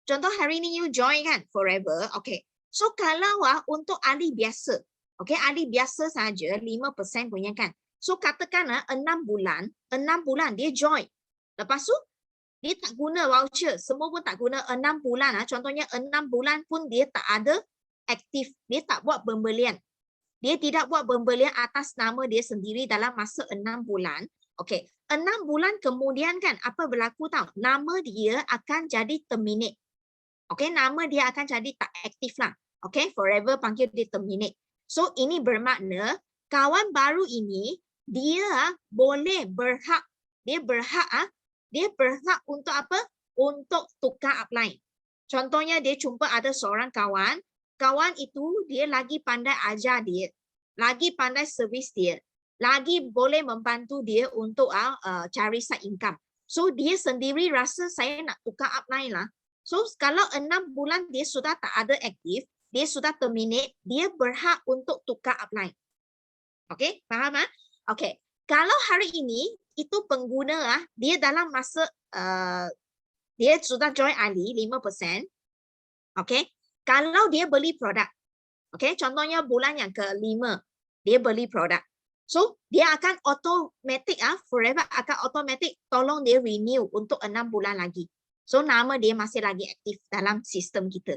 contoh hari ni you join kan forever. Okay. So kalau untuk ahli biasa. Okay, ahli biasa saja 5% punya kan. So katakan 6 bulan dia join. Lepas tu dia tak guna voucher. Semua pun tak guna 6 bulan. Contohnya 6 bulan pun dia tak ada aktif. Dia tak buat pembelian. Dia tidak buat pembelian atas nama dia sendiri dalam masa 6 bulan. Okay. 6 bulan kemudian kan apa berlaku tau? Nama dia akan jadi terminate. Okay, nama dia akan jadi tak aktif lah. Okay, forever panggil dia terminate. So, ini bermakna kawan baru ini, dia boleh berhak. Dia berhak untuk apa? Untuk tukar upline. Contohnya, dia jumpa ada seorang kawan. Kawan itu, dia lagi pandai ajar dia. Lagi pandai servis dia. Lagi boleh membantu dia untuk cari side income. So, dia sendiri rasa saya nak tukar upline lah. So, kalau 6 bulan dia sudah tak ada aktif, dia sudah terminate, dia berhak untuk tukar upline. Okay, faham? Okay, kalau hari ini, itu pengguna, dia dalam masa, dia sudah join ahli 5%. Okay, kalau dia beli produk, okay, contohnya bulan yang ke-5, dia beli produk. So, dia akan automatic, forever akan automatic, tolong dia renew untuk 6 bulan lagi. So, nama dia masih lagi aktif dalam sistem kita.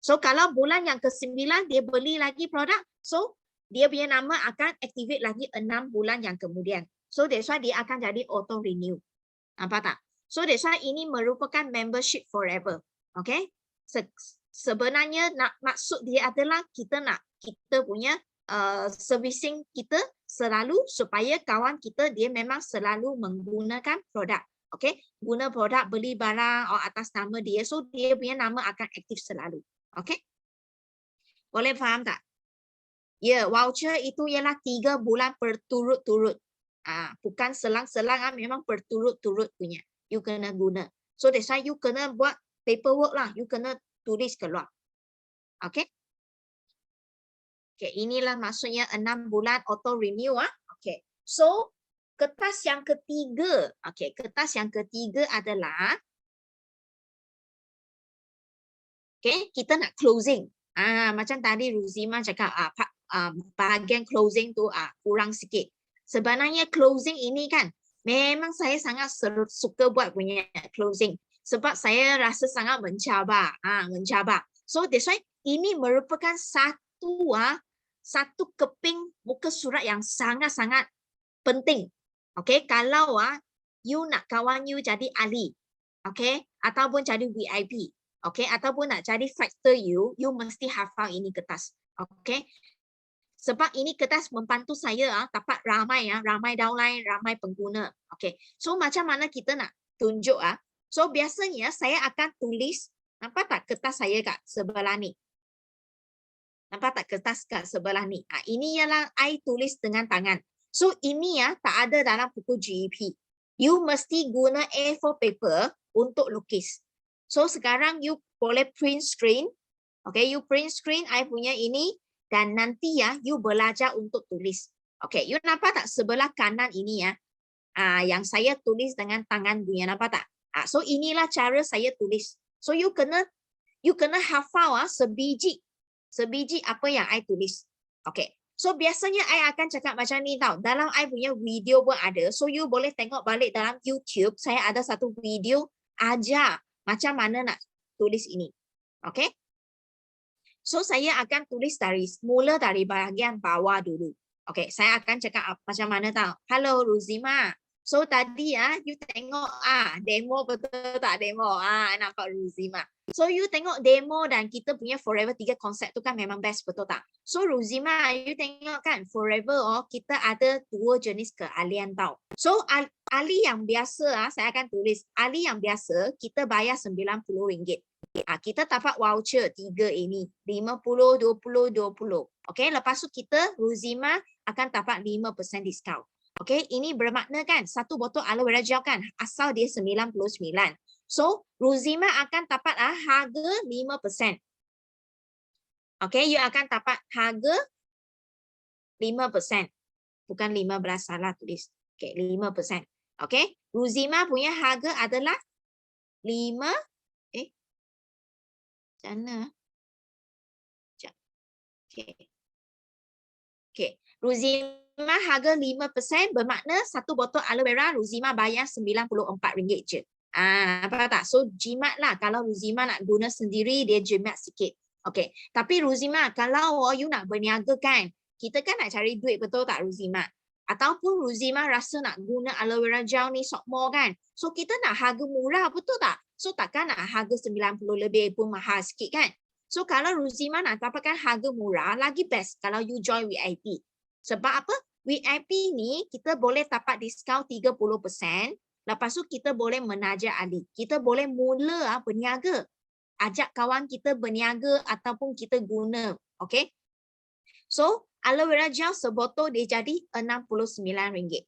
So, kalau bulan yang ke-9 dia beli lagi produk, so dia punya nama akan activate lagi 6 bulan yang kemudian. So, that's why dia akan jadi auto renew. Nampak tak? So, that's why ini merupakan membership forever. Okay? Sebenarnya maksud dia adalah kita punya servicing kita selalu supaya kawan kita dia memang selalu menggunakan produk. Okay, guna produk, beli barang atas nama dia. So, dia punya nama akan aktif selalu. Okay. Boleh faham tak? Ya, voucher itu ialah 3 bulan berturut-turut. Bukan selang-selang, memang berturut-turut punya. You kena guna. So that's why you kena buat paperwork lah. You kena tulis keluar. Okay? Okay, inilah maksudnya 6 bulan auto renew. Okay. So, kertas yang ketiga. Okay, kertas yang ketiga adalah okay, kita nak closing. Macam tadi Ruzima cakap bahagian closing tu kurang sikit. Sebenarnya closing ini kan memang saya sangat suka buat punya closing sebab saya rasa sangat mencabar. Mencabar. So that's why ini merupakan satu keping muka surat yang sangat-sangat penting. Okay, kalau you nak kawan you jadi ahli, okay, ataupun jadi VIP. Okay, ataupun nak jadi factor you mesti hafal ini kertas. Okay. Sebab ini kertas membantu saya dapat ramai downline, ramai pengguna. Okay. So macam mana kita nak tunjuk So biasanya saya akan tulis, nampak tak kertas saya kat sebelah ni? Nampak tak kertas kat sebelah ni? Ini ialah I tulis dengan tangan. So ini tak ada dalam buku GEP. You mesti guna A4 paper untuk lukis. So sekarang you boleh print screen. Okay, you print screen I punya ini dan nanti you belajar untuk tulis. Okay, you nampak tak sebelah kanan ini yang saya tulis dengan tangan punya, nampak tak? So inilah cara saya tulis. So you kena hafal sebiji apa yang I tulis. Okay. So biasanya I akan cakap macam ni tau. Dalam I punya video pun ada. So you boleh tengok balik dalam YouTube. Saya ada satu video ajar macam mana nak tulis ini. Okay. So saya akan tulis mula dari bahagian bawah dulu. Okay. Saya akan cakap macam mana tau. Hello Ruzima. So tadi you tengok demo betul tak demo? Nampak Ruzima. So you tengok demo dan kita punya Forever 3 konsep tu kan memang best, betul tak? So Ruzima, you tengok kan Forever kita ada 2 jenis keahlian tau. So ahli yang biasa saya akan tulis. Ahli yang biasa kita bayar RM90. Kita dapat voucher 3 ini. 50, 20, 20. Okay, lepas tu kita Ruzima akan dapat 5% diskaun. Okay, ini bermakna kan satu botol aloe vera gel kan asal dia 99. So, Ruzima akan dapat harga 5%. Okay, you akan dapat harga 5%. Bukan 15, salah tulis. Okay, 5%. Okay, Ruzima punya harga adalah 5. Mana? Okay. Okay, Ruzima harga 5% bermakna satu botol aloe vera Ruzima bayar RM94 je. Apa tak? So jimat lah. Kalau Ruzima nak guna sendiri, dia jimat sikit. Okay. Tapi Ruzima, kalau you nak berniaga kan, kita kan nak cari duit, betul tak Ruzima? Ataupun Ruzima rasa nak guna aloe vera gel ni sok more kan. So kita nak harga murah, betul tak? So takkan nak harga 90 lebih pun mahal sikit kan? So kalau Ruzima nak dapatkan harga murah, lagi best kalau you join VIP. Sebab apa? VIP ni kita boleh dapat diskaun 30%. Lepas tu kita boleh menaja ahli. Kita boleh mula berniaga. Ajak kawan kita berniaga ataupun kita guna. Okay. So, aloe vera gel sebotol dia jadi RM69.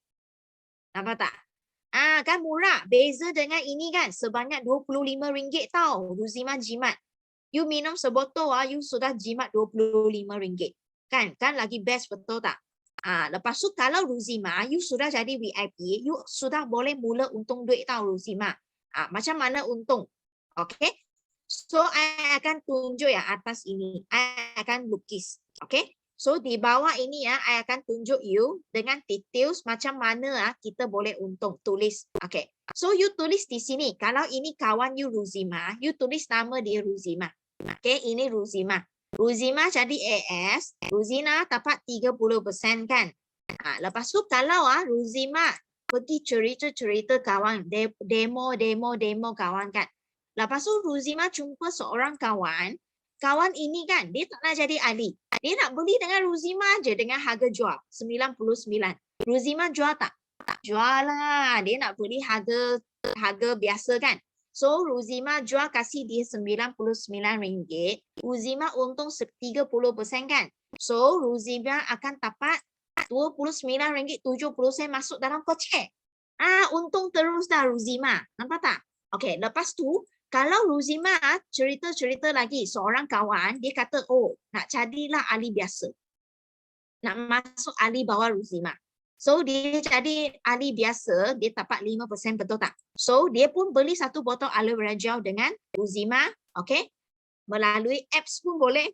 Nampak tak? Kan murah. Beza dengan ini kan sebanyak RM25 tau. Ruzima jimat. You minum sebotol you sudah jimat RM25. Kan lagi best, betul tak? Lepas tu kalau Ruzima, you sudah jadi VIP, you sudah boleh mula untung duit tau Ruzima. Macam mana untung? Okay. So, I akan tunjuk yang atas ini. I akan lukis. Okay. So, di bawah ini I akan tunjuk you dengan details macam mana kita boleh untung. Tulis. Okay. So, you tulis di sini. Kalau ini kawan you Ruzima, you tulis nama dia Ruzima. Okay. Ini Ruzima. Ruzima jadi AS, Ruzima dapat 30% kan. Lepas tu kalau Ruzima pergi cerita-cerita kawan, demo kawan kan. Lepas tu Ruzima jumpa seorang kawan ini kan, dia tak nak jadi ahli. Dia nak beli dengan Ruzima je dengan harga jual, 99. Ruzima jual tak? Tak jual lah. Dia nak beli harga biasa kan. So Ruzima jual kasih dia RM99. Ruzima untung 30% kan. So Ruzima akan dapat RM29.70 masuk dalam kocek. Untung terus dah Ruzima. Nampak tak? Okey, lepas tu kalau Ruzima cerita-cerita lagi seorang kawan dia kata, oh nak jadilah ahli biasa. Nak masuk ahli bawah Ruzima. So dia jadi ahli biasa, dia dapat 5%, betul tak? So dia pun beli satu botol aloe vera gel dengan Ruzima, okay? Melalui apps pun boleh.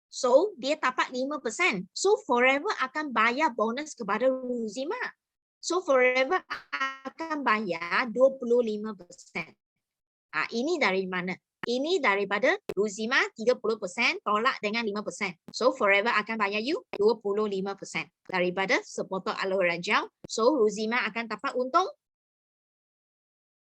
So dia dapat 5%. So forever akan bayar bonus kepada Ruzima. So forever akan bayar 25%. Ini dari mana? Ini daripada Ruzima 30% tolak dengan 5%. So forever akan bayar you 25% daripada sebotol aloe vera gel. So Ruzima akan dapat untung.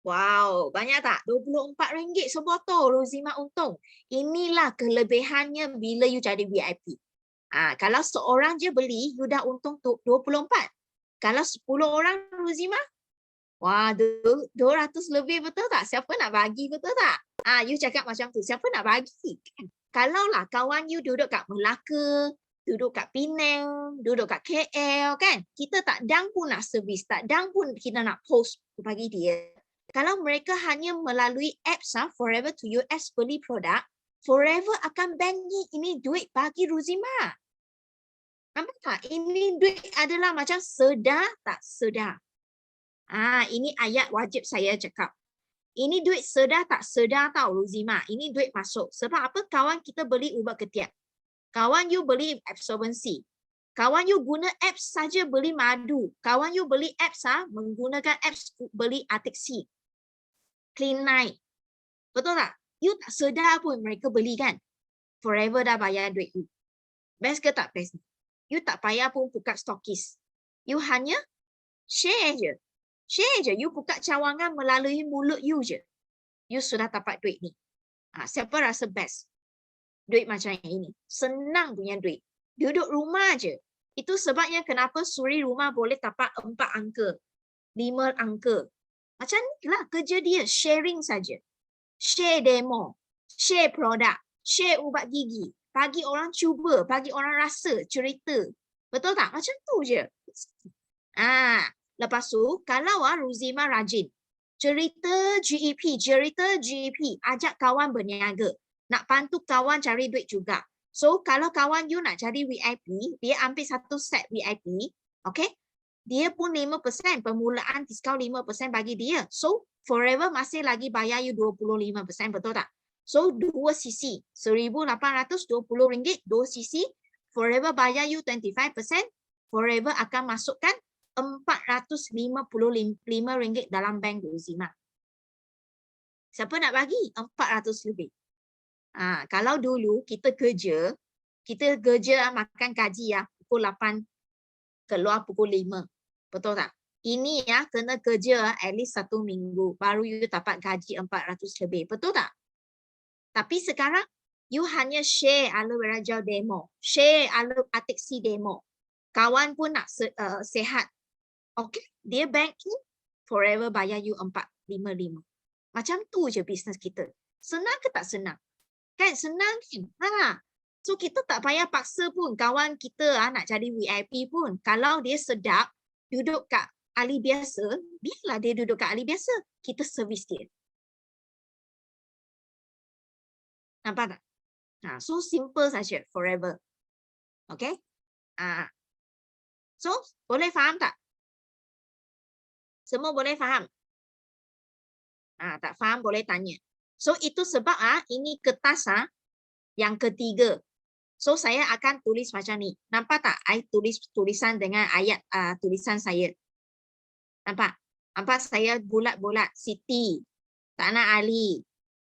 Wow, banyak tak? RM24 sebotol Ruzima untung. Inilah kelebihannya bila you jadi VIP. Kalau seorang je beli, you dah untung 24. Kalau 10 orang Ruzima, wah, 200 lebih, betul tak? Siapa nak bagi, betul tak? You cakap macam tu, siapa nak bagi? Kalau lah kawan you duduk kat Melaka, duduk kat Penang, duduk kat KL kan, kita tak dang pun nak servis, tak dang pun kita nak post bagi dia. Kalau mereka hanya melalui apps Forever to US beli produk, Forever akan bank ini duit bagi Ruzima. Nampak tak? Ini duit adalah macam sedar tak sedar. Ini ayat wajib saya cakap. Ini duit sedar tak sedar tau Ruzima. Ini duit masuk. Sebab apa? Kawan kita beli ubat ketiak. Kawan you beli absorbency. Kawan you guna apps saja beli madu. Kawan you beli apps menggunakan apps beli Artixi. Clean Night. Betul tak? You tak sedar pun mereka beli kan. Forever dah bayar duit you. Best ke tak best? You tak payah pun buka stokis. You hanya share je. Share je. You buka cawangan melalui mulut you je. You sudah dapat duit ni. Siapa rasa best? Duit macam yang ini. Senang punya duit. Duduk rumah je. Itu sebabnya kenapa suri rumah boleh dapat 4 angka. 5 angka. Macam ni lah kerja dia. Sharing saja. Share demo. Share produk. Share ubat gigi. Bagi orang cuba. Bagi orang rasa. Cerita. Betul tak? Macam tu je. Lepas tu, kalau Ruzima rajin, cerita GEP, ajak kawan berniaga, nak bantu kawan cari duit juga. So, kalau kawan you nak jadi VIP, dia ambil satu set VIP, okay? Dia pun 5%, permulaan diskaun 5% bagi dia. So, forever masih lagi bayar you 25%, betul tak? So, 2 sisi, RM1,820, 2 sisi, forever bayar you 25%, forever akan masukkan RM455 dalam bank Ruzima. Siapa nak bagi? 400 lebih. Kalau dulu kita kerja makan gaji pukul 8, keluar pukul 5. Betul tak? Ini kena kerja at least 1 minggu baru you dapat gaji 400 lebih. Betul tak? Tapi sekarang you hanya share aloe vera gel demo, share aloe Artixi demo. Kawan pun nak sehat. Okay, dia banking forever bayar you 455. Macam tu je bisnes kita. Senang ke tak senang? Kan senang kan? So kita tak payah paksa pun kawan kita nak jadi VIP pun. Kalau dia sedap duduk kat ahli biasa, biarlah dia duduk kat ahli biasa. Kita servis dia. Nampak tak? So simple saja forever. Okay? So boleh faham tak? Semua boleh faham? Tak faham boleh tanya. So itu sebab ini kertas yang ketiga. So saya akan tulis macam ni. Nampak tak? I tulis tulisan dengan ayat tulisan saya. Nampak? Nampak saya bulat-bulat. Siti. Tak nak Ali.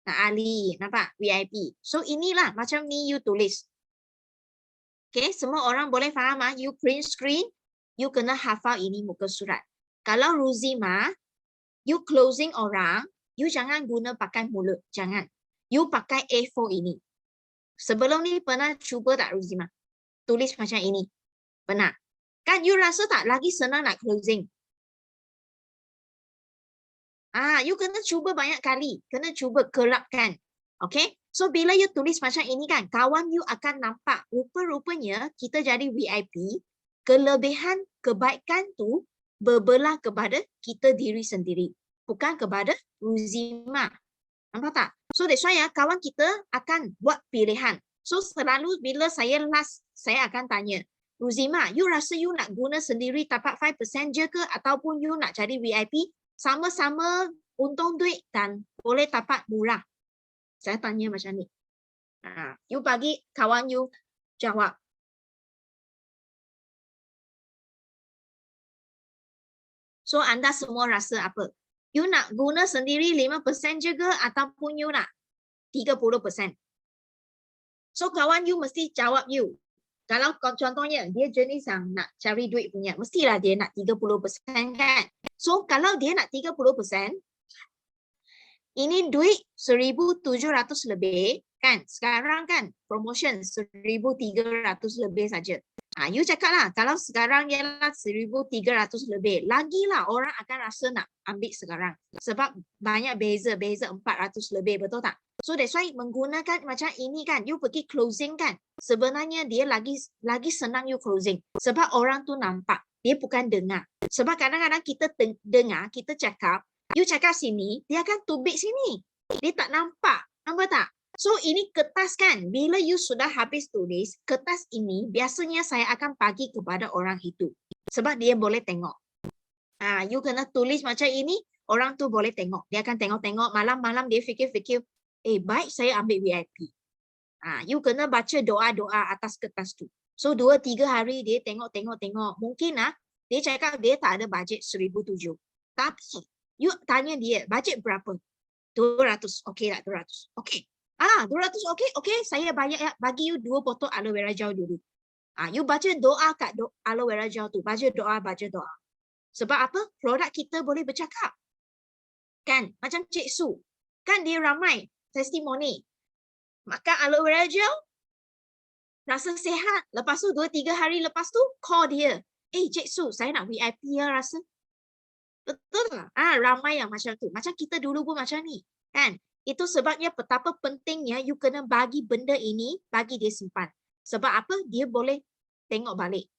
Nak Ali. Nampak? VIP. So inilah macam ni you tulis. Okay, semua orang boleh faham You print screen. You kena hafal ini muka surat. Kalau Ruzima, you closing orang, you jangan guna pakai mulut. Jangan. You pakai A4 ini. Sebelum ni pernah cuba tak Ruzima? Tulis macam ini. Pernah. Kan you rasa tak lagi senang nak closing? You kena cuba banyak kali. Kena cuba kerapkan. Okay? So, bila you tulis macam ini kan, kawan you akan nampak rupa-rupanya kita jadi VIP, kelebihan kebaikan tu berbelah kepada kita diri sendiri. Bukan kepada Ruzima. Nampak tak? So, that's why kawan kita akan buat pilihan. So, selalu bila saya last, saya akan tanya, Ruzima, you rasa you nak guna sendiri dapat 5% je ke ataupun you nak jadi VIP? Sama-sama untung duit dan boleh dapat murah. Saya tanya macam ni. You bagi kawan you jawab. So, anda semua rasa apa? You nak guna sendiri 5% je ke ataupun you nak 30%? So, kawan you mesti jawab you. Kalau contohnya, dia jenis yang nak cari duit punya, mestilah dia nak 30% kan? So, kalau dia nak 30%, ini duit 1,700 lebih, kan? Sekarang kan, promotion 1,300 lebih saja. You cakap lah, kalau sekarang ialah 1,300 lebih, lagilah orang akan rasa nak ambil sekarang. Sebab banyak beza 400 lebih, betul tak? So that's why menggunakan macam ini kan, you pergi closing kan, sebenarnya dia lagi senang you closing. Sebab orang tu nampak, dia bukan dengar. Sebab kadang-kadang kita dengar, kita cakap, you cakap sini, dia akan tubik sini. Dia tak nampak, nampak tak? So ini kertas kan, bila you sudah habis tulis, kertas ini biasanya saya akan bagi kepada orang itu. Sebab dia boleh tengok. You kena tulis macam ini, orang tu boleh tengok. Dia akan tengok-tengok, malam-malam dia fikir-fikir, baik saya ambil VIP. You kena baca doa-doa atas kertas tu. So 2-3 hari dia tengok. Mungkin dia cakap dia tak ada bajet 1,700. Tapi you tanya dia, bajet berapa? 200. Okey tak 200? Okey. 200 okey, saya bagi you 2 botol aloe vera gel dulu. You baca doa kat aloe vera gel tu, baca doa. Sebab apa? Produk kita boleh bercakap. Kan? Macam Cik Su. Kan dia ramai testimoni. Makan aloe vera gel, rasa sihat. Lepas tu 2-3 hari lepas tu call dia. Cik Su, saya nak VIP ya rasa. Betul tak? Ramai yang macam tu. Macam kita dulu pun macam ni. Kan? Itu sebabnya betapa pentingnya you kena bagi benda ini, bagi dia simpan. Sebab apa? Dia boleh tengok balik.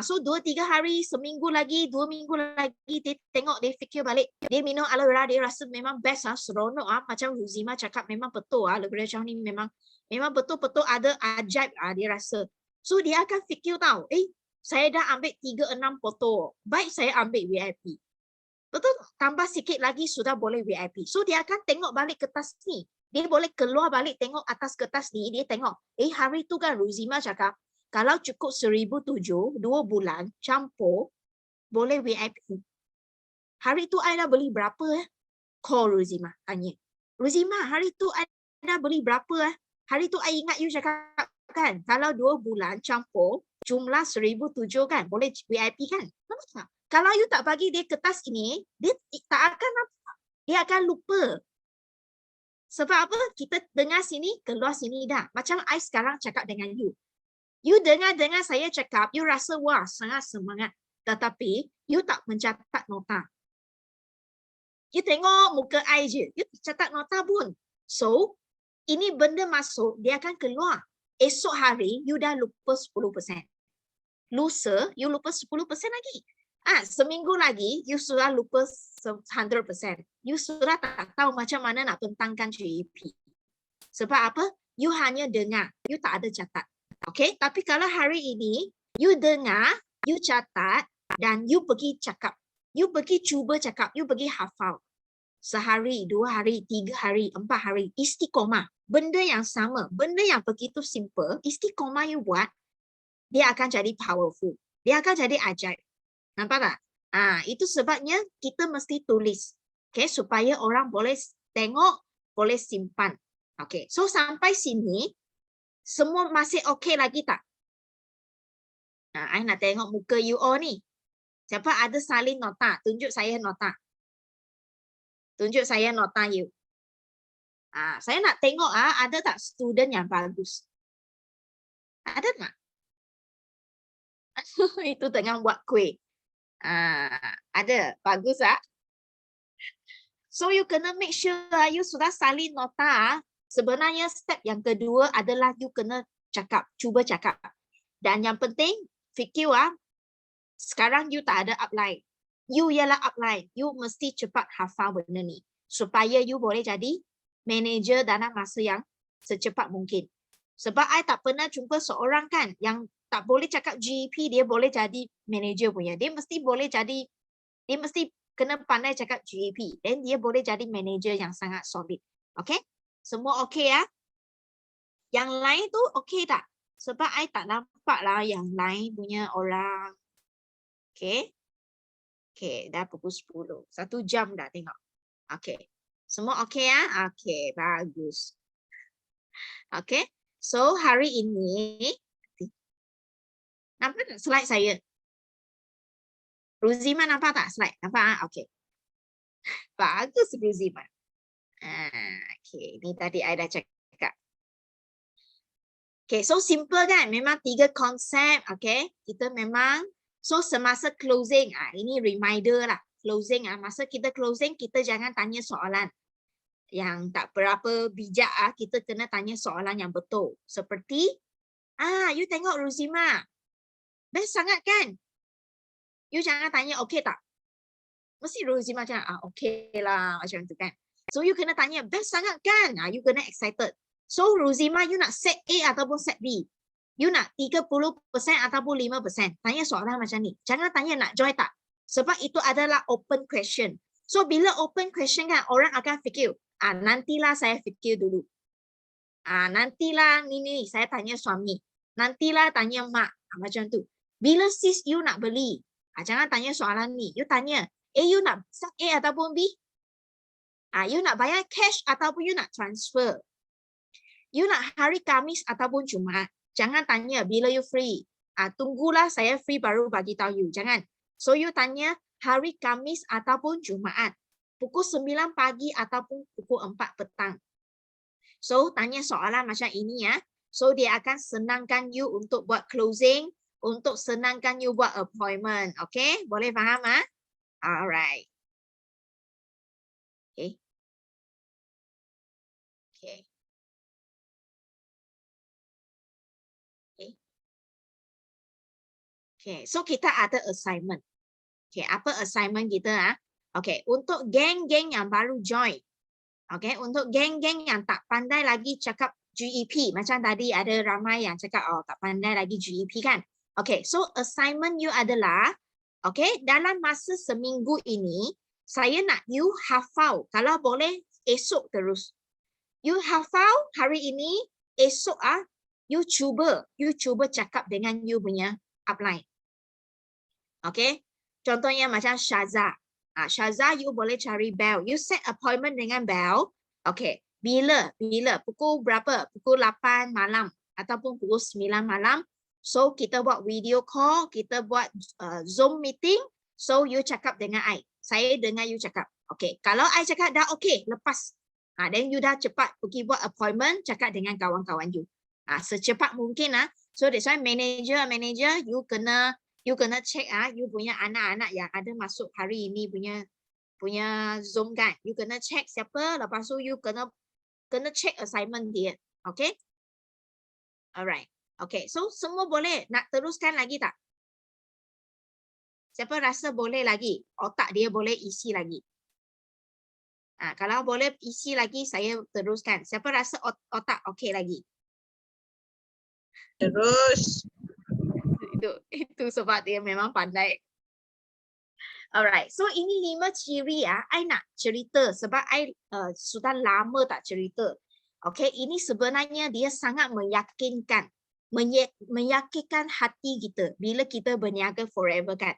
So 2-3 hari, seminggu lagi, 2 minggu lagi, dia tengok, dia fikir balik. Dia minum aloe vera, dia rasa memang best, seronok. Macam Ruzima cakap memang betul. Aloe vera gel ni memang betul-betul ada ajaib, dia rasa. So dia akan fikir tahu, saya dah ambil 3-6 botol. Baik saya ambil VIP. Betul? Tambah sikit lagi sudah boleh VIP. So dia akan tengok balik kertas ni. Dia boleh keluar balik tengok atas kertas ni. Dia tengok, hari tu kan Ruzima cakap, kalau cukup 1,700, 2 bulan, campur, boleh VIP. Hari tu I dah beli berapa? Call Ruzima, tanya. Ruzima, hari tu I dah beli berapa? Hari tu I ingat you cakap kan, kalau 2 bulan campur, jumlah 1,700 kan, boleh VIP kan? Nampak tak? Kalau you tak bagi dia kertas ini, dia tak akan nampak. Dia akan lupa. Sebab apa? Kita dengar sini, keluar sini dah. Macam I sekarang cakap dengan you. You dengar saya cakap, you rasa wah sangat semangat. Tetapi, you tak mencatat nota. You tengok muka I je. You catat nota pun. So, ini benda masuk, dia akan keluar. Esok hari, you dah lupa 10%. Lusa, you lupa 10% lagi. Seminggu lagi, you sudah lupa 100%. You sudah tak tahu macam mana nak bentangkan GEP. Sebab apa? You hanya dengar. You tak ada catat. Okay? Tapi kalau hari ini, you dengar, you catat, dan you pergi cakap. You pergi cuba cakap. You pergi hafal. Sehari, 2 hari, 3 hari, 4 hari. Istiqomah. Benda yang sama. Benda yang begitu simple. Istiqomah you buat, dia akan jadi powerful. Dia akan jadi ajaib. Nampak tak? Itu sebabnya kita mesti tulis. Okay, supaya orang boleh tengok, boleh simpan. Okay, so sampai sini, semua masih okay lagi tak? I nak tengok muka you all ni. Siapa ada salin nota? Tunjuk saya nota. Tunjuk saya nota you. Saya nak tengok ada tak student yang bagus? Ada tak? Itu tengah buat kuih. Ada. Bagus tak? So you kena make sure you sudah salin nota. Sebenarnya step yang kedua adalah you kena cakap, cuba cakap. Dan yang penting, fikir sekarang you tak ada upline. You ialah upline. You mesti cepat hafal benda ni. Supaya you boleh jadi manager dalam masa yang secepat mungkin. Sebab I tak pernah jumpa seorang kan yang tak boleh cakap GEP, dia boleh jadi manager punya. Dia mesti boleh jadi, dia mesti kena pandai cakap GEP. Dan dia boleh jadi manager yang sangat solid. Okay? Semua okay ya? Yang lain tu okay tak? Sebab I tak nampak lah yang lain punya orang. Okay? Okay, dah pukul 10. 1 jam dah tengok. Okay. Semua okay ya? Okay, bagus. Okay. So, hari ini, nampak tak slide saya? Ruzima nampak tak slide? Nampak? Okay. Bagus Ruzima. Okay, ni tadi I dah cakap. Okay, so simple kan? Memang 3 konsep. Okay, kita memang, so semasa closing, ini reminder lah. Closing, masa kita closing, kita jangan tanya soalan yang tak berapa bijak. Kita kena tanya soalan yang betul. Seperti, you tengok Ruzima. Best sangat kan? You jangan tanya, okay tak? Mesti Ruzima macam, okay lah. Macam tu kan? So, you kena tanya, best sangat kan? You kena excited. So, Ruzima, you nak set A ataupun set B? You nak 30% ataupun 5%? Tanya soalan macam ni. Jangan tanya nak join tak? Sebab itu adalah open question. So, bila open question kan, orang akan fikir, nantilah saya fikir dulu. Nantilah ni, saya tanya suami. Nantilah tanya mak. Macam tu. Bila sis you nak beli, jangan tanya soalan ni. You tanya, you nak set A ataupun B? You nak bayar cash ataupun you nak transfer? You nak hari Khamis ataupun Jumaat? Jangan tanya bila you free. Tunggulah saya free baru bagi tahu you. Jangan. So you tanya hari Khamis ataupun Jumaat. Pukul 9 pagi ataupun pukul 4 petang. So tanya soalan macam ini ya. So dia akan senangkan you untuk buat closing. Untuk senangkan you buat appointment. Okay? Boleh faham Alright. Okay. Okay. Okay, so kita ada assignment. Okay, apa assignment kita? Okay, untuk geng-geng yang baru join. Okay, untuk geng-geng yang tak pandai lagi cakap GEP. Macam tadi ada ramai yang cakap, tak pandai lagi GEP kan? Okay, so assignment you adalah, okay, dalam masa seminggu ini, saya nak you hafal. Kalau boleh, esok terus. You hafal hari ini, esok you cuba cakap dengan you punya upline. Okay, contohnya macam Syaza. Syaza, you boleh cari Bel. You set appointment dengan Bel. Okay, bila? Pukul berapa? Pukul 8 malam ataupun pukul 9 malam. So, kita buat video call, kita buat Zoom meeting. So, you cakap dengan I. Saya dengar you cakap. Okay, kalau I cakap dah okay, lepas. Then you dah cepat pergi buat appointment, cakap dengan kawan-kawan you. Secepat mungkin. So, that's why manager, you kena check you punya anak-anak yang ada masuk hari ini punya Zoom kan. You kena check siapa, lepas tu you kena check assignment dia. Okay? Alright. Okay, so semua boleh. Nak teruskan lagi tak? Siapa rasa boleh lagi? Otak dia boleh isi lagi. Kalau boleh isi lagi, saya teruskan. Siapa rasa otak okay lagi? Terus. Itu sebab dia memang pandai. Alright, so ini 5 ciri I nak cerita sebab I sudah lama tak cerita. Okay, ini sebenarnya dia sangat meyakinkan hati kita bila kita berniaga forever kan.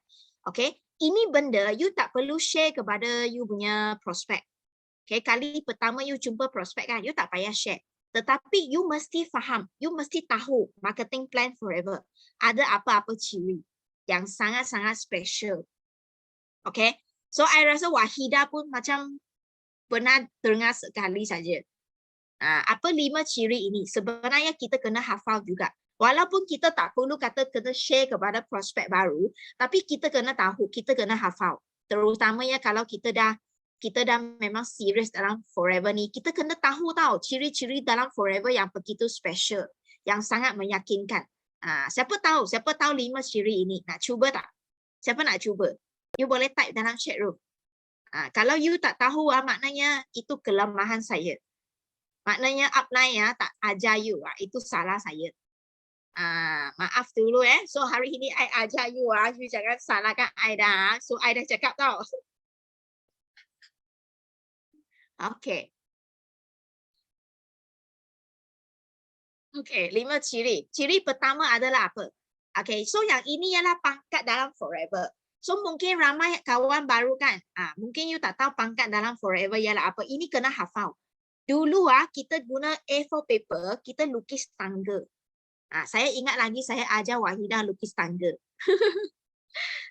Okay, ini benda you tak perlu share kepada you punya prospek. Okay, kali pertama you jumpa prospek kan, you tak payah share. Tetapi you mesti faham, you mesti tahu marketing plan forever. Ada apa-apa ciri yang sangat-sangat special. Okay, so I rasa Wahidah pun macam pernah dengar sekali saja. Apa 5 ciri ini? Sebenarnya kita kena hafal juga. Walaupun kita tak perlu kata kena share kepada prospek baru, tapi kita kena tahu, kita kena hafal. Terutamanya kalau kita dah kita dah memang serius dalam forever ni, kita kena tahu tau ciri-ciri dalam forever yang begitu special, yang sangat meyakinkan. Siapa tahu 5 ciri ini? Nak cuba tak? Siapa nak cuba? You boleh type dalam chat room. Kalau you tak tahu maknanya itu kelemahan saya. Maknanya upline tak ajar you, itu salah saya. Maaf dulu So hari ini I ajar you, you jangan salahkan I dah. So I dah cakap tau. Okay. Okay, 5 ciri. Ciri pertama adalah apa? Okay, so yang ini ialah pangkat dalam forever. So mungkin ramai kawan baru kan. Mungkin you tak tahu pangkat dalam forever ialah apa. Ini kena hafal. Dulu kita guna A4 paper, kita lukis tangga. Saya ingat lagi saya ajar Wahidah lukis tangga.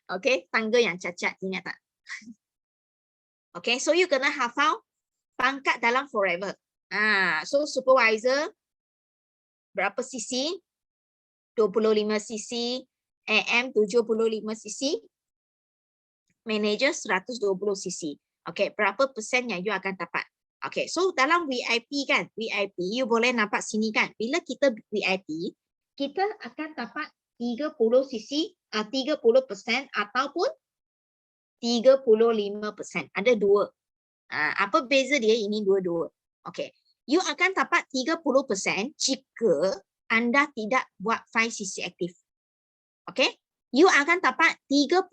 Okay, tangga yang cacat, ingat tak? Okay, so you kena hafal pangkat dalam forever. So supervisor berapa cc? 25 cc, AM 75 cc, manager 120 cc. Okay, berapa persen yang you akan dapat? Okay, so dalam VIP kan, VIP you boleh nampak sini kan, bila kita VIP, kita akan dapat 30 cc, 30% ataupun 35%. Ada dua. Apa beza dia? Ini dua-dua. Okay. You akan dapat 30% jika anda tidak buat 5cc aktif. Okay. You akan dapat 35%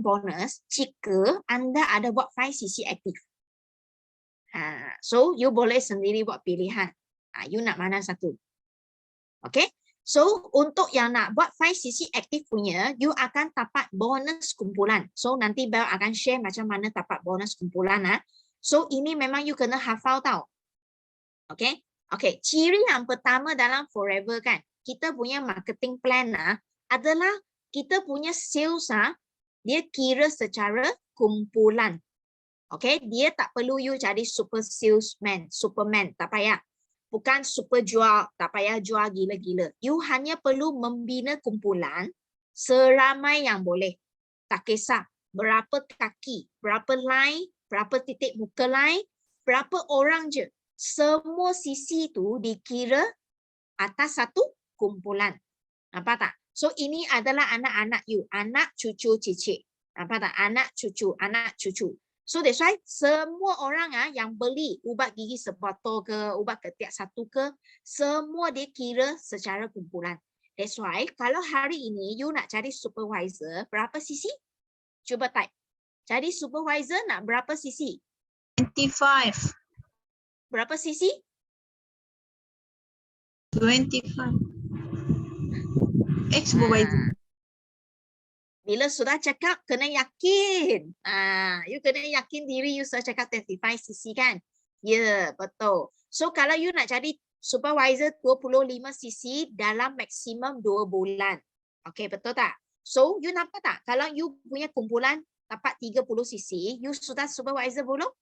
bonus jika anda ada buat 5cc aktif. So, you boleh sendiri buat pilihan. You nak mana satu. Okay. So, untuk yang nak buat 5cc aktif punya, you akan dapat bonus kumpulan. So, nanti Bel akan share macam mana dapat bonus kumpulan. So, ini memang you kena hafal tau. Okay. Okay. Ciri yang pertama dalam forever kan, kita punya marketing plan adalah kita punya sales dia kira secara kumpulan. Okay. Dia tak perlu you jadi super salesman, superman. Tak payah. Bukan super jual, tak payah jual gila-gila. You hanya perlu membina kumpulan seramai yang boleh. Tak kisah berapa kaki, berapa line, berapa titik muka line, berapa orang je. Semua sisi tu dikira atas satu kumpulan. Nampak tak? So ini adalah anak-anak you, anak cucu cicit. Nampak tak? Anak cucu. So that's why semua orang yang beli ubat gigi sebotol ke, ubat ketiak satu ke, semua dia kira secara kumpulan. That's why kalau hari ini you nak cari supervisor, berapa sisi? Cuba type. Cari supervisor nak berapa sisi? 25. Berapa sisi? 25. Ex-supervisor. Bila sudah cakap, kena yakin. You kena yakin diri you sudah cakap 25cc kan? Ya, betul. So, kalau you nak jadi supervisor 25cc dalam maksimum 2 bulan. Okay, betul tak? So, you nampak tak? Kalau you punya kumpulan dapat 30cc, you sudah supervisor belum?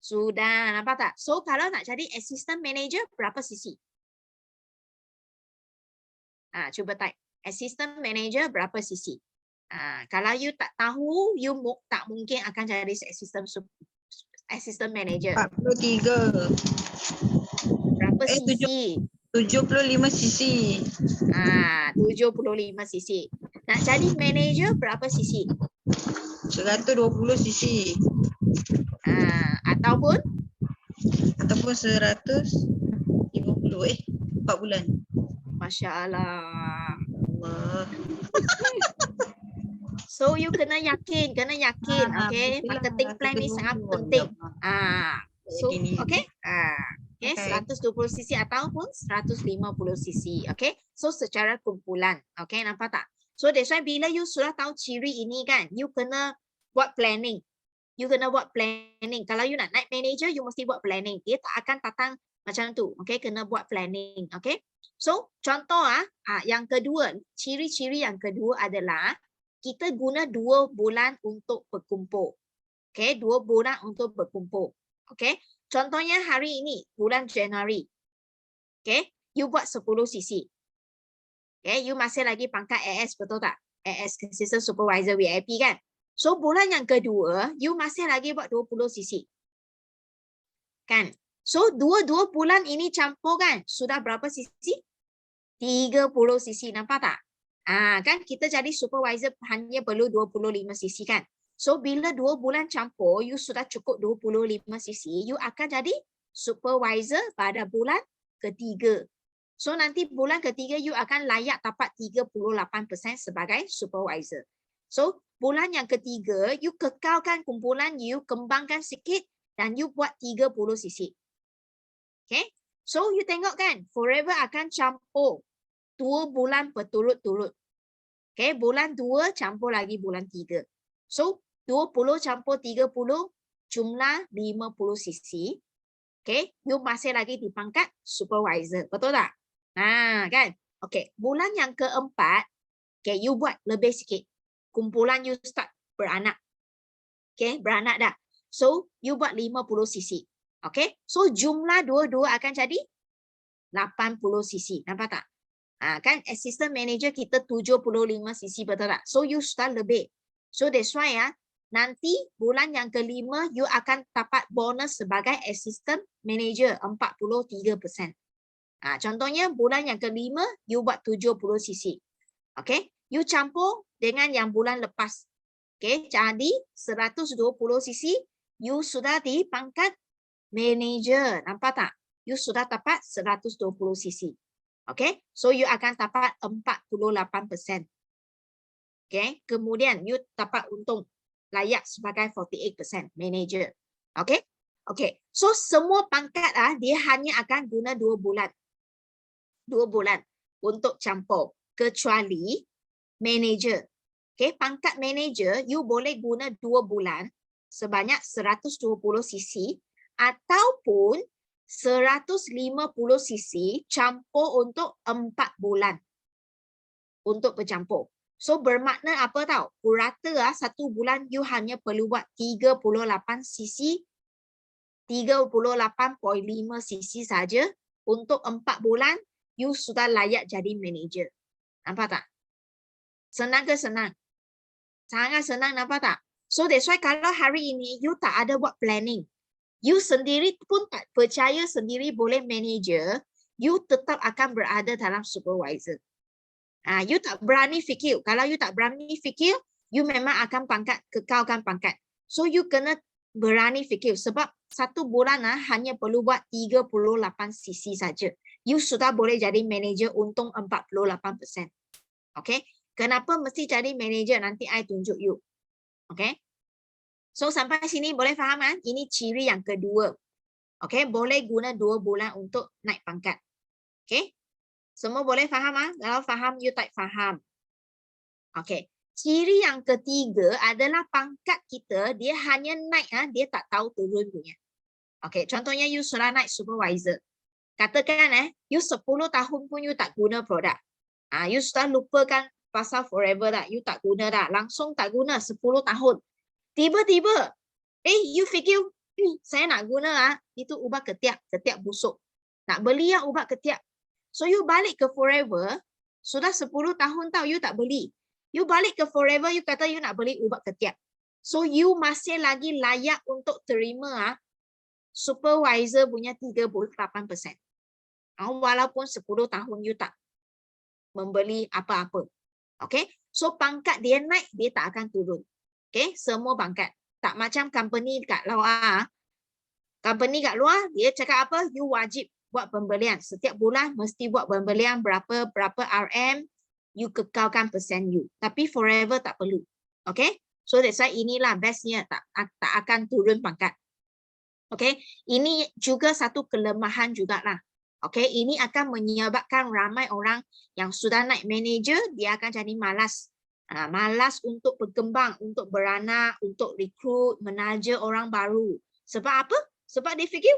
Sudah, nampak tak? So, kalau nak jadi assistant manager, berapa cc? Cuba type. Assistant manager berapa cc? Kalau you tak tahu, you tak mungkin akan jadi assistant manager. 43. Berapa cc? 75 cc. 75 cc. Nak jadi manager berapa cc? 120 cc. Ataupun 150. 4 bulan. Masya Allah. Allah. So you kena yakin, okay? Marketing plan ni sangat penting. So okay? Okay, 120cc ataupun 150cc, okay? So secara kumpulan, okay? Nampak tak? So that's why bila you sudah tahu ciri ini kan, you kena buat planning. Kalau you nak naik manager, you mesti buat planning. Dia tak akan datang macam tu, okay? Kena buat planning, okay? So contoh yang kedua, ciri-ciri yang kedua adalah kita guna 2 bulan untuk berkumpul. Okay, 2 bulan untuk berkumpul. Okay, contohnya hari ini, bulan Januari. Okay, you buat 10cc. Okay, you masih lagi pangkat AS, betul tak? AS, Assistant Supervisor VIP kan? So bulan yang kedua, you masih lagi buat 20 cc. Kan? So dua bulan ini campur kan? Sudah berapa cc? 30 cc. Nampak tak? Kan kita jadi supervisor hanya perlu 25 cc kan? So bila 2 bulan campur, you sudah cukup 25 cc, you akan jadi supervisor pada bulan ketiga. So nanti bulan ketiga you akan layak dapat 38% sebagai supervisor. So bulan yang ketiga you kekalkan kumpulan you, kembangkan sikit dan you buat 30 cc. Okay? So you tengok kan, forever akan campur 2 bulan berturut-turut. Okay, bulan 2 campur lagi bulan 3. So 20 campur 30 jumlah 50 cc. Okay, you masih lagi di pangkat supervisor. Betul tak? Kan? Okay, bulan yang keempat, okay, you buat lebih sikit. Kumpulan you start beranak. Okay, beranak dah. So, you buat 50 cc. Okay, so jumlah dua-dua akan jadi 80 cc. Nampak tak? Kan assistant manager kita 75 cc, betul tak? So, you start lebih. So, that's why nanti bulan yang kelima, you akan dapat bonus sebagai assistant manager 43%. Contohnya bulan yang kelima, you buat 70 cc. Okay, you campur dengan yang bulan lepas. Okay, jadi 120 cc, you sudah di pangkat manager. Nampak tak? You sudah dapat 120 cc. Okay, so you akan dapat 48%. Okay, kemudian you dapat untung layak sebagai 48% manager. Okay, okay. So semua pangkat dia hanya akan guna 2 bulan. 2 bulan untuk campur, kecuali manager. Okay, pangkat manager you boleh guna 2 bulan sebanyak 120 cc ataupun 150 cc campur untuk 4 bulan untuk bercampur. So bermakna apa tahu? Purata 1 bulan you hanya perlu buat 38 cc, 38.5 cc saja. Untuk 4 bulan you sudah layak jadi manager. Nampak tak? Senang ke senang? Sangat senang, nampak tak? So that's why kalau hari ini you tak ada buat planning, you sendiri pun tak percaya sendiri boleh manager, you tetap akan berada dalam supervisor. You tak berani fikir. Kalau you tak berani fikir, you memang akan kekalkan pangkat. So you kena berani fikir sebab 1 bulan hanya perlu buat 38 cc saja. You sudah boleh jadi manager untung 48%. Okay? Kenapa mesti jadi manager? Nanti I tunjuk you. Okay? So sampai sini boleh faham kan? Ini ciri yang kedua. Okay? Boleh guna 2 bulan untuk naik pangkat. Okay? Semua boleh faham ah? Kalau faham, you tak faham. Okay. Ciri yang ketiga adalah pangkat kita, dia hanya naik, dia tak tahu turun punya. Okay. Contohnya, you sudah naik supervisor. Katakan, you 10 tahun pun you tak guna produk. You sudah lupakan pasal forever dah. You tak guna dah. Langsung tak guna 10 tahun. Tiba-tiba, you fikir, saya nak guna itu ubat ketiak busuk. Nak beli yang ubat ketiak. So you balik ke forever, sudah 10 tahun tahu you tak beli. You balik ke forever, you kata you nak beli ubat ketiak. So you masih lagi layak untuk terima supervisor punya 38%. Walaupun 10 tahun you tak membeli apa-apa. Okay? So pangkat dia naik, dia tak akan turun. Okay? Semua pangkat. Tak macam company kat luar. Company kat luar, dia cakap apa? You wajib buat pembelian. Setiap bulan mesti buat pembelian berapa RM, you kekalkan persen you. Tapi forever tak perlu. Okay? So that's why inilah bestnya, tak akan turun pangkat. Okay? Ini juga satu kelemahan jugalah. Okay? Ini akan menyebabkan ramai orang yang sudah naik manager, dia akan jadi malas. Malas untuk berkembang, untuk beranak, untuk rekrut, menaja orang baru. Sebab apa? Sebab dia fikir,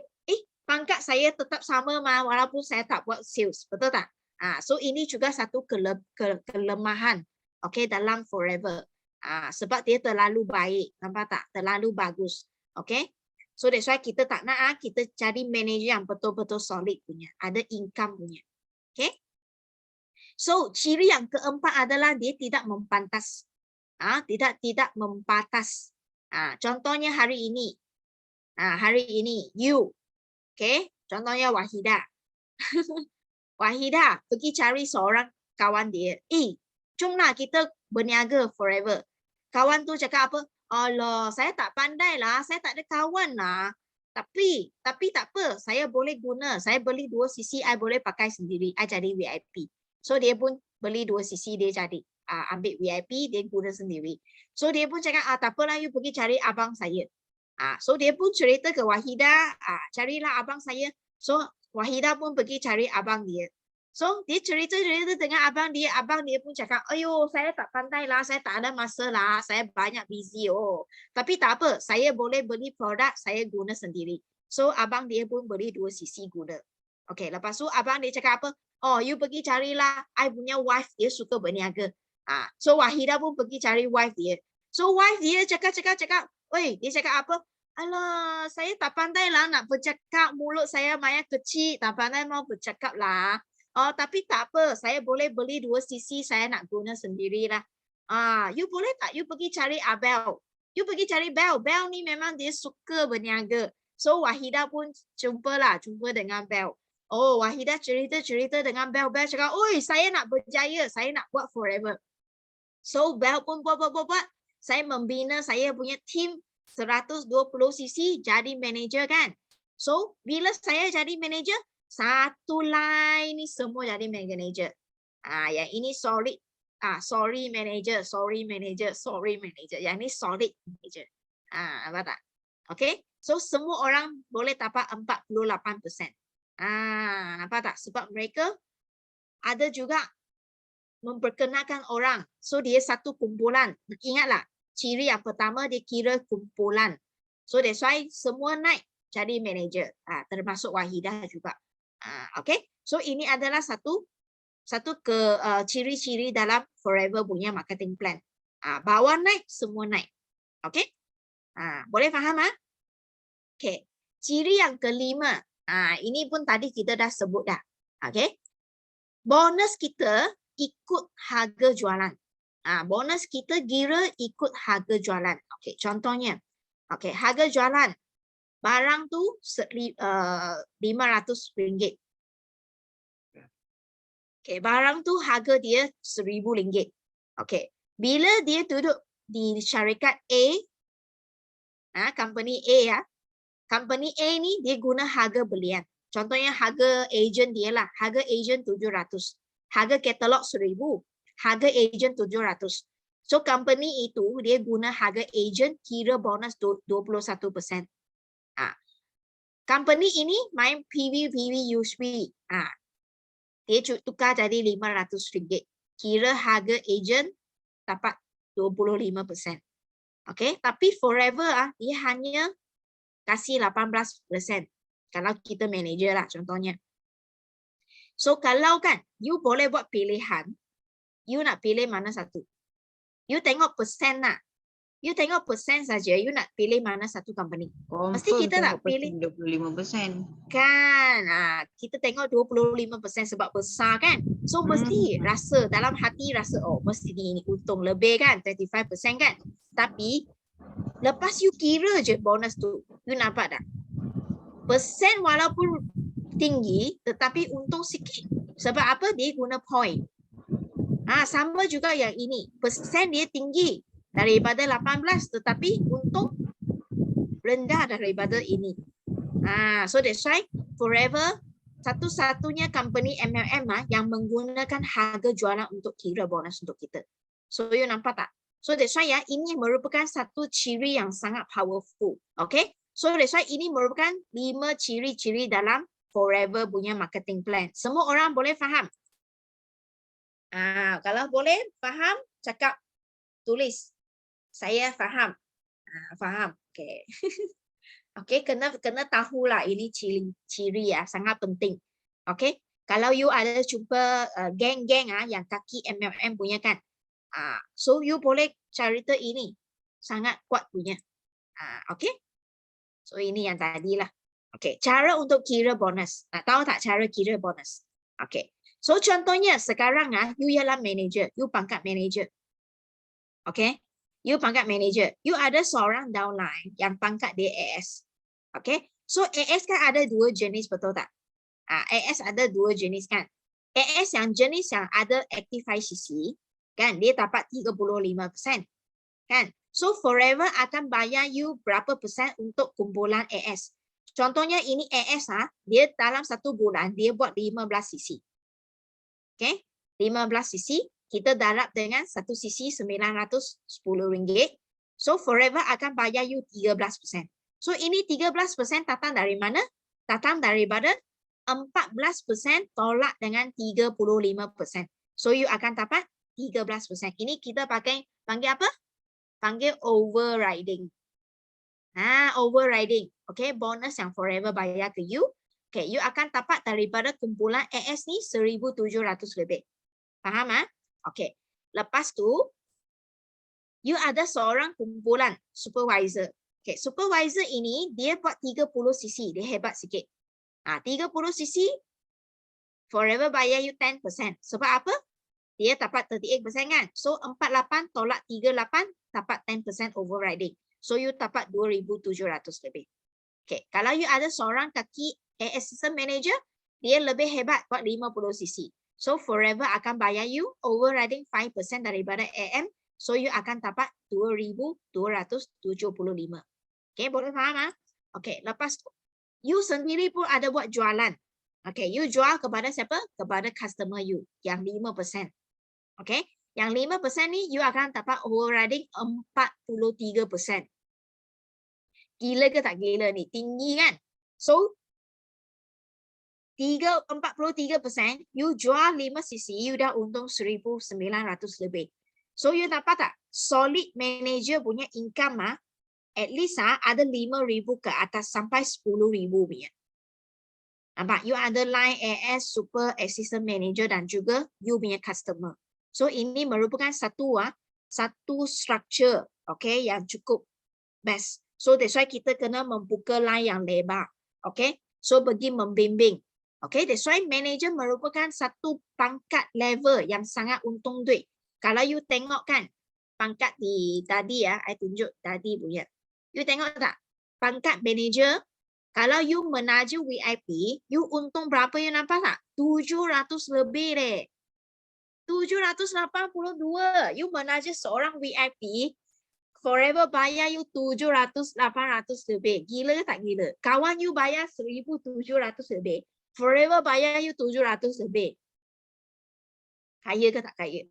pangkat saya tetap sama walaupun saya tak buat sales. Betul tak? So ini juga satu kelemahan, okay, dalam forever. Sebab dia terlalu baik. Nampak tak? Terlalu bagus. Okay? So that's why kita tak nak kita cari manager yang betul-betul solid punya. Ada income punya. Okay? So ciri yang keempat adalah dia tidak mempantas. Tidak membatas. Contohnya hari ini. Hari ini you. Okay? Contohnya Wahida. Wahida pergi cari seorang kawan dia. Jomlah kita berniaga forever. Kawan tu cakap apa? Alah, saya tak pandai lah. Saya tak ada kawan lah. Tapi tak apa. Saya boleh guna. Saya beli 2 cc, I boleh pakai sendiri. I jadi VIP. So, dia pun beli 2 cc, dia jadi. Ambil VIP, dia guna sendiri. So, dia pun cakap, tak apalah, you pergi cari abang saya. So, dia pun cerita ke Wahida, carilah abang saya. So, Wahida pun pergi cari abang dia. So, dia cerita dengan abang dia pun cakap, ayo, saya tak pandai lah, saya tak ada masa lah, saya banyak busy. Tapi tak apa, saya boleh beli produk, saya guna sendiri. So, abang dia pun beli 2 cc guna. Okay, lepas tu abang dia cakap apa? You pergi carilah, I punya wife dia suka berniaga. So, Wahida pun pergi cari wife dia. So, wife dia cakap, dia cakap apa? Alah, saya tak pandai lah nak bercakap, mulut saya banyak kecil, tak pandai mau bercakap lah. Tapi tak apa, saya boleh beli 2 cc, saya nak guna sendirilah. You boleh tak? You pergi cari Abel. You pergi cari Bel. Bel ni memang dia suka berniaga. So, Wahida pun jumpa dengan Bel. Wahida cerita dengan Bel. Bel cakap, oi, saya nak berjaya, saya nak buat forever. So, Bel pun buat. Saya membina saya punya team 120 cc jadi manager kan. So, bila saya jadi manager, satu line ni semua jadi manager. Yang ini solid. Sorry manager. Yang ni solid manager. Apa tak? Okay. So, semua orang boleh dapat 48%. Nampak tak? Sebab mereka ada juga memperkenalkan orang. So, dia satu kumpulan. Ingatlah, ciri yang pertama dia kira kumpulan. So, that's why semua naik jadi manager. Termasuk Wahidah juga. Okay. So, ini adalah satu ciri-ciri dalam Forever punya marketing plan. Bawah naik, semua naik. Okay. Boleh faham? Okay. Ciri yang kelima. Ini pun tadi kita dah sebut dah. Okay. Bonus kita ikut harga jualan. Bonus kita kira ikut harga jualan. Okay. Contohnya. Okay. Harga jualan. Barang tu RM500. Okay. Barang tu harga dia RM1,000. Okay. Bila dia duduk di syarikat A, company A ya. Company A ni dia guna harga belian. Contohnya harga agent dia lah. Harga agent 700. Harga katalog 1,000. Harga agent 700. So company itu dia guna harga agent kira bonus 21%. Company ini main PV USP. Dia tukar jadi RM500. Kira harga agent dapat 25%. Okay. Tapi Forever dia hanya kasih 18%. Kalau kita manager lah contohnya. So kalau kan, you boleh buat pilihan. You nak pilih mana satu. You tengok persen lah. You tengok persen saja. You nak pilih mana satu company. Mesti kita nak pilih 25%. Kan. Kita tengok 25% sebab besar kan. So mesti rasa dalam hati rasa mesti ini untung lebih kan. 35% kan. Tapi lepas you kira je bonus tu. You nampak tak? Persen walaupun tinggi tetapi untung sikit. Sebab apa? Dia guna point. Sama juga yang ini. Persen dia tinggi daripada 18 tetapi untung rendah daripada ini. So that's why Forever satu-satunya company MLM yang menggunakan harga jualan untuk kira bonus untuk kita. So you nampak tak? So that's why ini merupakan satu ciri yang sangat powerful. Okay? So that's why ini merupakan 5 ciri-ciri dalam Forever punya marketing plan. Semua orang boleh faham? Kalau boleh faham, cakap, tulis. Saya faham. Faham. Okay. Okay, kena tahulah ini ciri sangat penting. Okay. Kalau you ada jumpa geng-geng yang kaki MLM punya kan. So you boleh cerita ini. Sangat kuat punya. Okay. So ini yang tadi lah. Okay. Cara untuk kira bonus. Tahu tak cara kira bonus? Okay. So contohnya sekarang you ialah manager. You pangkat manager. Okay. You pangkat manager. You ada seorang downline yang pangkat dia AS. Okay. So AS kan ada dua jenis, betul tak? AS ada dua jenis kan. AS yang jenis yang ada active ICC kan, dia dapat 35%. Kan? So forever akan bayar you berapa persen untuk kumpulan AS. Contohnya ini AS dia dalam 1 bulan dia buat 15 sisi. Okay? 15 sisi kita darab dengan 1 sisi RM910. So forever akan bayar you 13%. So ini 13% datang dari mana? Datang daripada 14% tolak dengan 35%. So you akan dapat 13%. Ini kita panggil apa? Panggil overriding. Overriding. Okay, bonus yang forever bayar ke you. Okay, you akan dapat daripada kumpulan AS ni 1,700 lebih. Faham? Okay. Lepas tu, you ada seorang kumpulan supervisor. Okay, supervisor ini dia buat 30 sisi. Dia hebat sikit. 30 sisi, forever bayar you 10%. Sebab apa? Dia dapat 38% kan? So, 48 tolak 38 dapat 10% overriding. So, you dapat 2,700 lebih. Okay, kalau you ada seorang kaki assistant manager, dia lebih hebat buat 50 sisi. So, forever akan bayar you overriding 5% daripada AM. So, you akan dapat 2,275. Okay, boleh faham? Okay, lepas tu, you sendiri pun ada buat jualan. Okay, you jual kepada siapa? Kepada customer you, yang 5%. Okay, yang 5% ni, you akan dapat overriding 43%. Gila ke tak gila ni? Tinggi kan? So, 43%, you jual 5 sisi, you dah untung 1,900 lebih. So, you dapat tak? Solid manager punya income at least ada 5,000 ke atas sampai 10,000 punya. Nampak? You ada line AS, super assistant manager dan juga you punya customer. So, ini merupakan satu structure, okay, yang cukup best. So, that's why kita kena membuka line yang lebar. Okay? So, pergi membimbing. Okay? That's why manager merupakan satu pangkat level yang sangat untung duit. Kalau you tengok kan, pangkat di tadi I tunjuk tadi punya. You tengok tak? Pangkat manager, kalau you menaja VIP, you untung berapa you nampak tak? 700 lebih deh. 782. You menaja seorang VIP, forever bayar you 700-800 lebih. Gila ke tak gila? Kawan you bayar 1,700 lebih. Forever bayar you 700 lebih. Kaya ke tak kaya?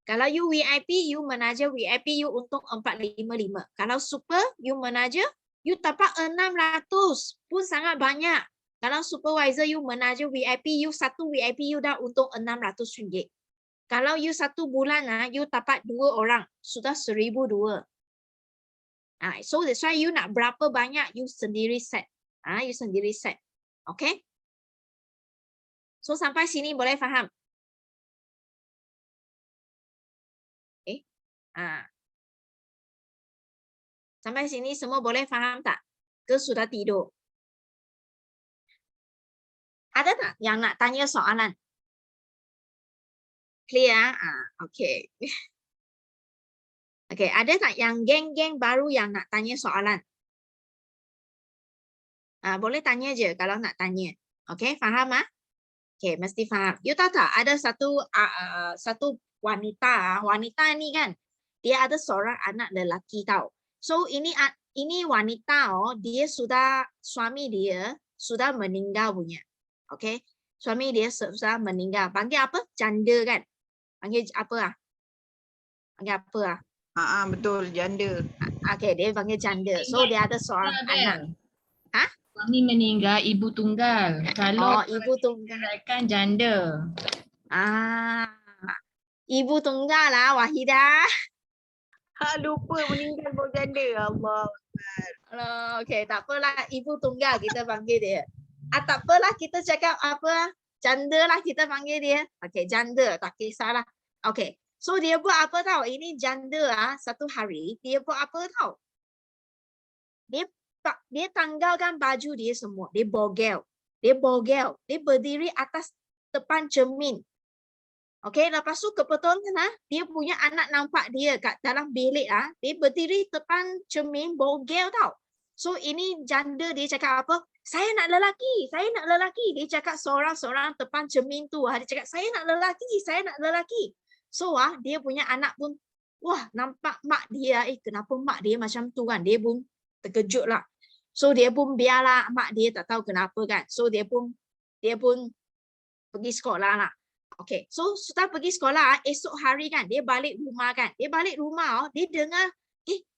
Kalau you VIP, you menaja VIP, you untung 455. Kalau super, you menaja, you dapat 600. Pun sangat banyak. Kalau supervisor, you menaja VIP, you satu VIP, you dah untung RM600. Kalau you 1 bulan, you dapat 2 orang. Sudah 1,002. So that's why you nak berapa banyak, you sendiri set. You sendiri set. Okay? So sampai sini boleh faham? Sampai sini semua boleh faham tak? Ke sudah tidur? Ada tak yang nak tanya soalan? Clear? Okay. Okay, ada tak yang geng-geng baru yang nak tanya soalan? Boleh tanya je kalau nak tanya. Okay, faham? Okay, mesti faham. You tahu tak? Ada satu wanita. Wanita ni kan, dia ada seorang anak lelaki tau. So ini wanita dia suami dia sudah meninggal punya. Okay, suami dia sudah meninggal. Panggil apa? Janda kan? Panggil apa? Panggil apa? Betul, janda. Okay, dia panggil janda. So dia ada seorang anak. Suami meninggal, ibu tunggal. Kalau ibu tunggal kan janda. Ibu tunggal lah Wahidah. Lupa meninggal baru janda. Allah. Okay, tak apalah, ibu tunggal kita panggil dia. Tak apalah, kita cakap apa? Janda lah kita panggil dia. Okay, janda, tak kisahlah. Okay, so dia buat apa tahu? Ini janda satu hari dia buat apa tahu? Dia tanggalkan baju dia semua. Dia bogel. Dia berdiri atas depan cermin. Okey, lepas tu kebetulan dia punya anak nampak dia kat dalam bilik dia berdiri depan cermin bogel tau. So ini janda dia cakap apa? Saya nak lelaki, saya nak lelaki. Dia cakap seorang-seorang depan cermin tu. Dia cakap saya nak lelaki, saya nak lelaki. So dia punya anak pun wah nampak mak dia, kenapa mak dia macam tu kan? Dia pun terkejut lah. So dia pun biarlah mak dia tak tahu kenapa kan. So dia pun pergi sekolah lah. Okay, so setelah pergi sekolah, esok hari kan, dia balik rumah kan. Dia balik rumah, dia dengar,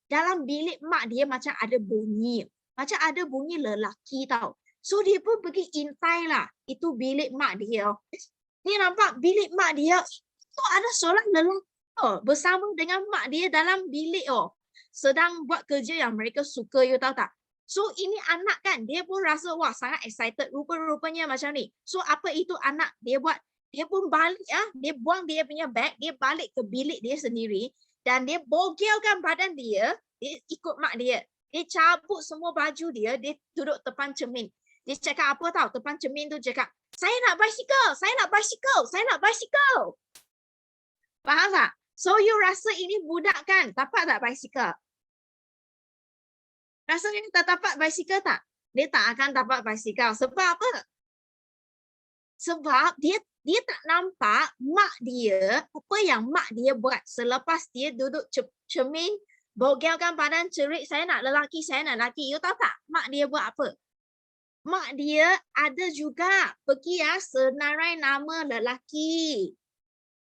dalam bilik mak dia macam ada bunyi. Macam ada bunyi lelaki tau. So dia pun pergi intai lah. Itu bilik mak dia. Dia nampak bilik mak dia, tu ada seorang lelaki bersama dengan mak dia dalam bilik sedang buat kerja yang mereka suka, you tahu tak? So ini anak kan, dia pun rasa wah sangat excited. Rupa-rupanya macam ni. So apa itu anak dia buat? Dia pun balik dia buang dia punya beg, dia balik ke bilik dia sendiri dan dia bogelkan badan dia ikut mak dia. Dia cabut semua baju dia duduk depan cermin. Dia cakap apa tahu? Depan cermin tu cakap, saya nak bicycle, saya nak bicycle, saya nak bicycle. Faham tak? So you rasa ini budak kan? Dapat tak bicycle? Rasanya tak dapat bicycle tak? Dia tak akan dapat bicycle. Sebab apa? Sebab dia tak nampak mak dia, apa yang mak dia buat selepas dia duduk cermin, bogelkan badan cerit, saya nak lelaki, saya nak lelaki. You tahu tak mak dia buat apa? Mak dia ada juga pergi senarai nama lelaki.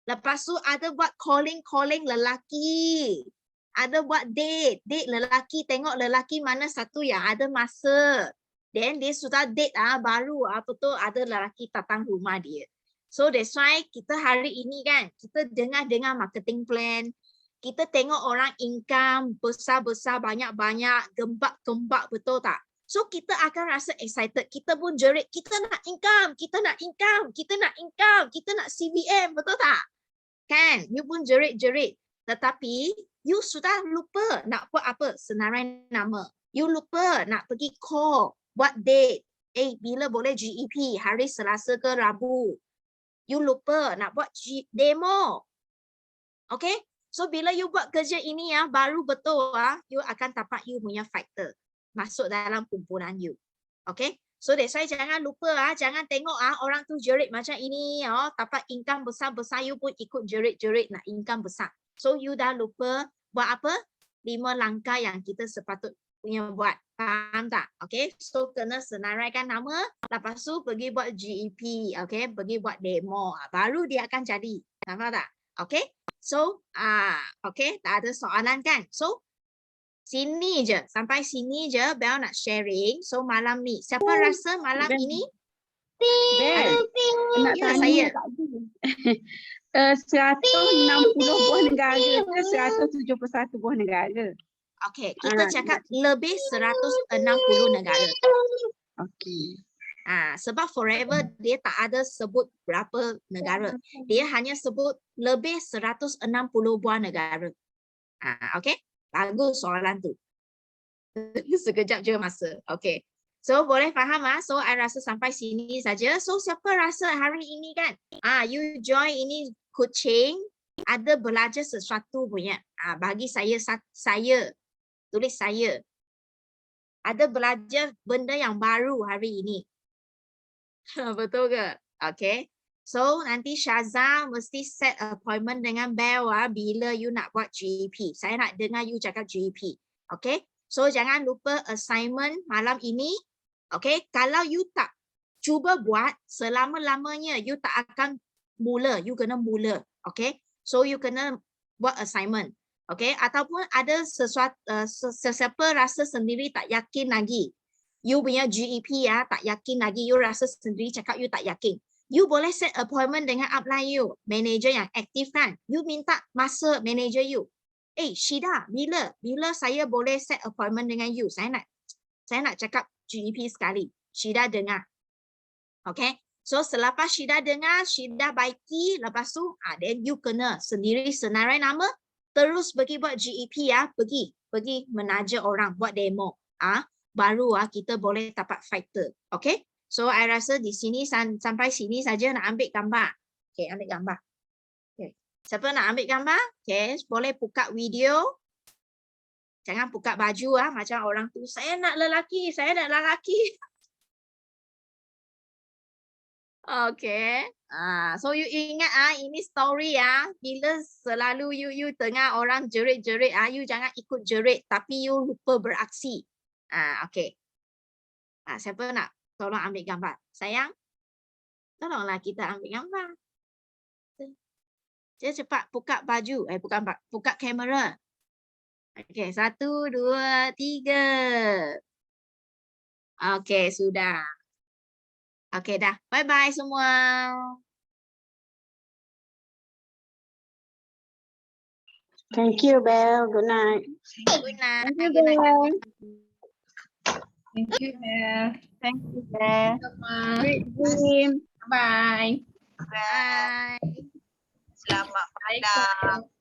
Lepas tu ada buat calling lelaki. Ada buat date lelaki, tengok lelaki mana satu yang ada masa. Then dia sudah date baru betul ada lelaki datang rumah dia. So that's why kita hari ini kan, kita dengar marketing plan. Kita tengok orang income besar-besar, banyak-banyak, gembak-gembak, betul tak? So kita akan rasa excited. Kita pun jerit, kita nak income, kita nak income, kita nak income, kita nak CBM, betul tak? Kan? You pun jerit-jerit. Tetapi you sudah lupa nak buat apa? Senarai nama. You lupa nak pergi call, buat date. Bila boleh GEP? Hari Selasa ke Rabu? You lupa nak buat demo. Okay? So bila you buat kerja ini baru betul you akan dapat you punya factor masuk dalam kumpulan you. Okay? So that's why jangan lupa jangan tengok orang tu jerit macam ini dapat income besar-besar, you pun ikut jerit-jerit nak income besar. So you dah lupa buat apa? 5 langkah yang kita sepatut punya buat. Faham tak? Okay, so kena senaraikan nama, lepas tu pergi buat GEP, okay, pergi buat demo, baru dia akan jadi. Faham tak? Okay, so okay, tak ada soalan kan? So sini je, sampai sini je Bel nak sharing. So malam ni, siapa rasa malam ini? Nak Ya, tanya saya. 160 buah negara ke 171 buah negara? Okay, kita cakap lebih 160 negara. Okey. Sebab forever dia tak ada sebut berapa negara. Dia hanya sebut lebih 160 buah negara. Okay, bagus soalan tu. Sekejap je masa. Okay. So boleh faham So I rasa sampai sini saja. So siapa rasa hari ini kan? You join ini coaching ada belajar sesuatu punya. Bagi saya tulis saya. Ada belajar benda yang baru hari ini. Betul ke? Okay. So nanti Syaza mesti set appointment dengan Bel bila you nak buat GEP. Saya nak dengar you cakap GEP. Okay. So jangan lupa assignment malam ini. Okay. Kalau you tak cuba buat selama-lamanya you tak akan mula. You kena mula. Okay. So you kena buat assignment. Okay, ataupun ada sesuatu sesiapa rasa sendiri tak yakin lagi. You punya GEP tak yakin lagi, you rasa sendiri cakap you tak yakin. You boleh set appointment dengan upline you, manager yang aktif kan. You minta masa manager you. Syida, bila saya boleh set appointment dengan you? Saya nak cakap GEP sekali. Syida dengar. Okay. So selepas Syida dengar, Syida baiki, lepas tu then you kena sendiri senarai nama. Terus pergi buat GEP pergi menaja orang buat demo baru kita boleh dapat fighter. Okay, so I rasa di sini sampai sini saja nak ambil gambar. Okay, ambil gambar. Siapa nak ambil gambar? Okay, boleh buka video. Jangan buka baju macam orang tu. Saya nak lelaki, saya nak lelaki. Okay. So you ingat ini story bila selalu you tengah orang jerit-jerit you jangan ikut jerit tapi you lupa beraksi. Okay. Siapa nak tolong ambil gambar? Sayang, tolonglah kita ambil gambar. Dia cepat buka baju. Buka kamera. Okay, 1, 2, 3. Okay, sudah. Okay, dah. Bye-bye semua. Thank you, Bel. Good night. Good night. Thank you, Good night. Bel. Thank you, Bel. Thank you, Bel. Great dream. Bye. Bye. Selamat Bye. malam.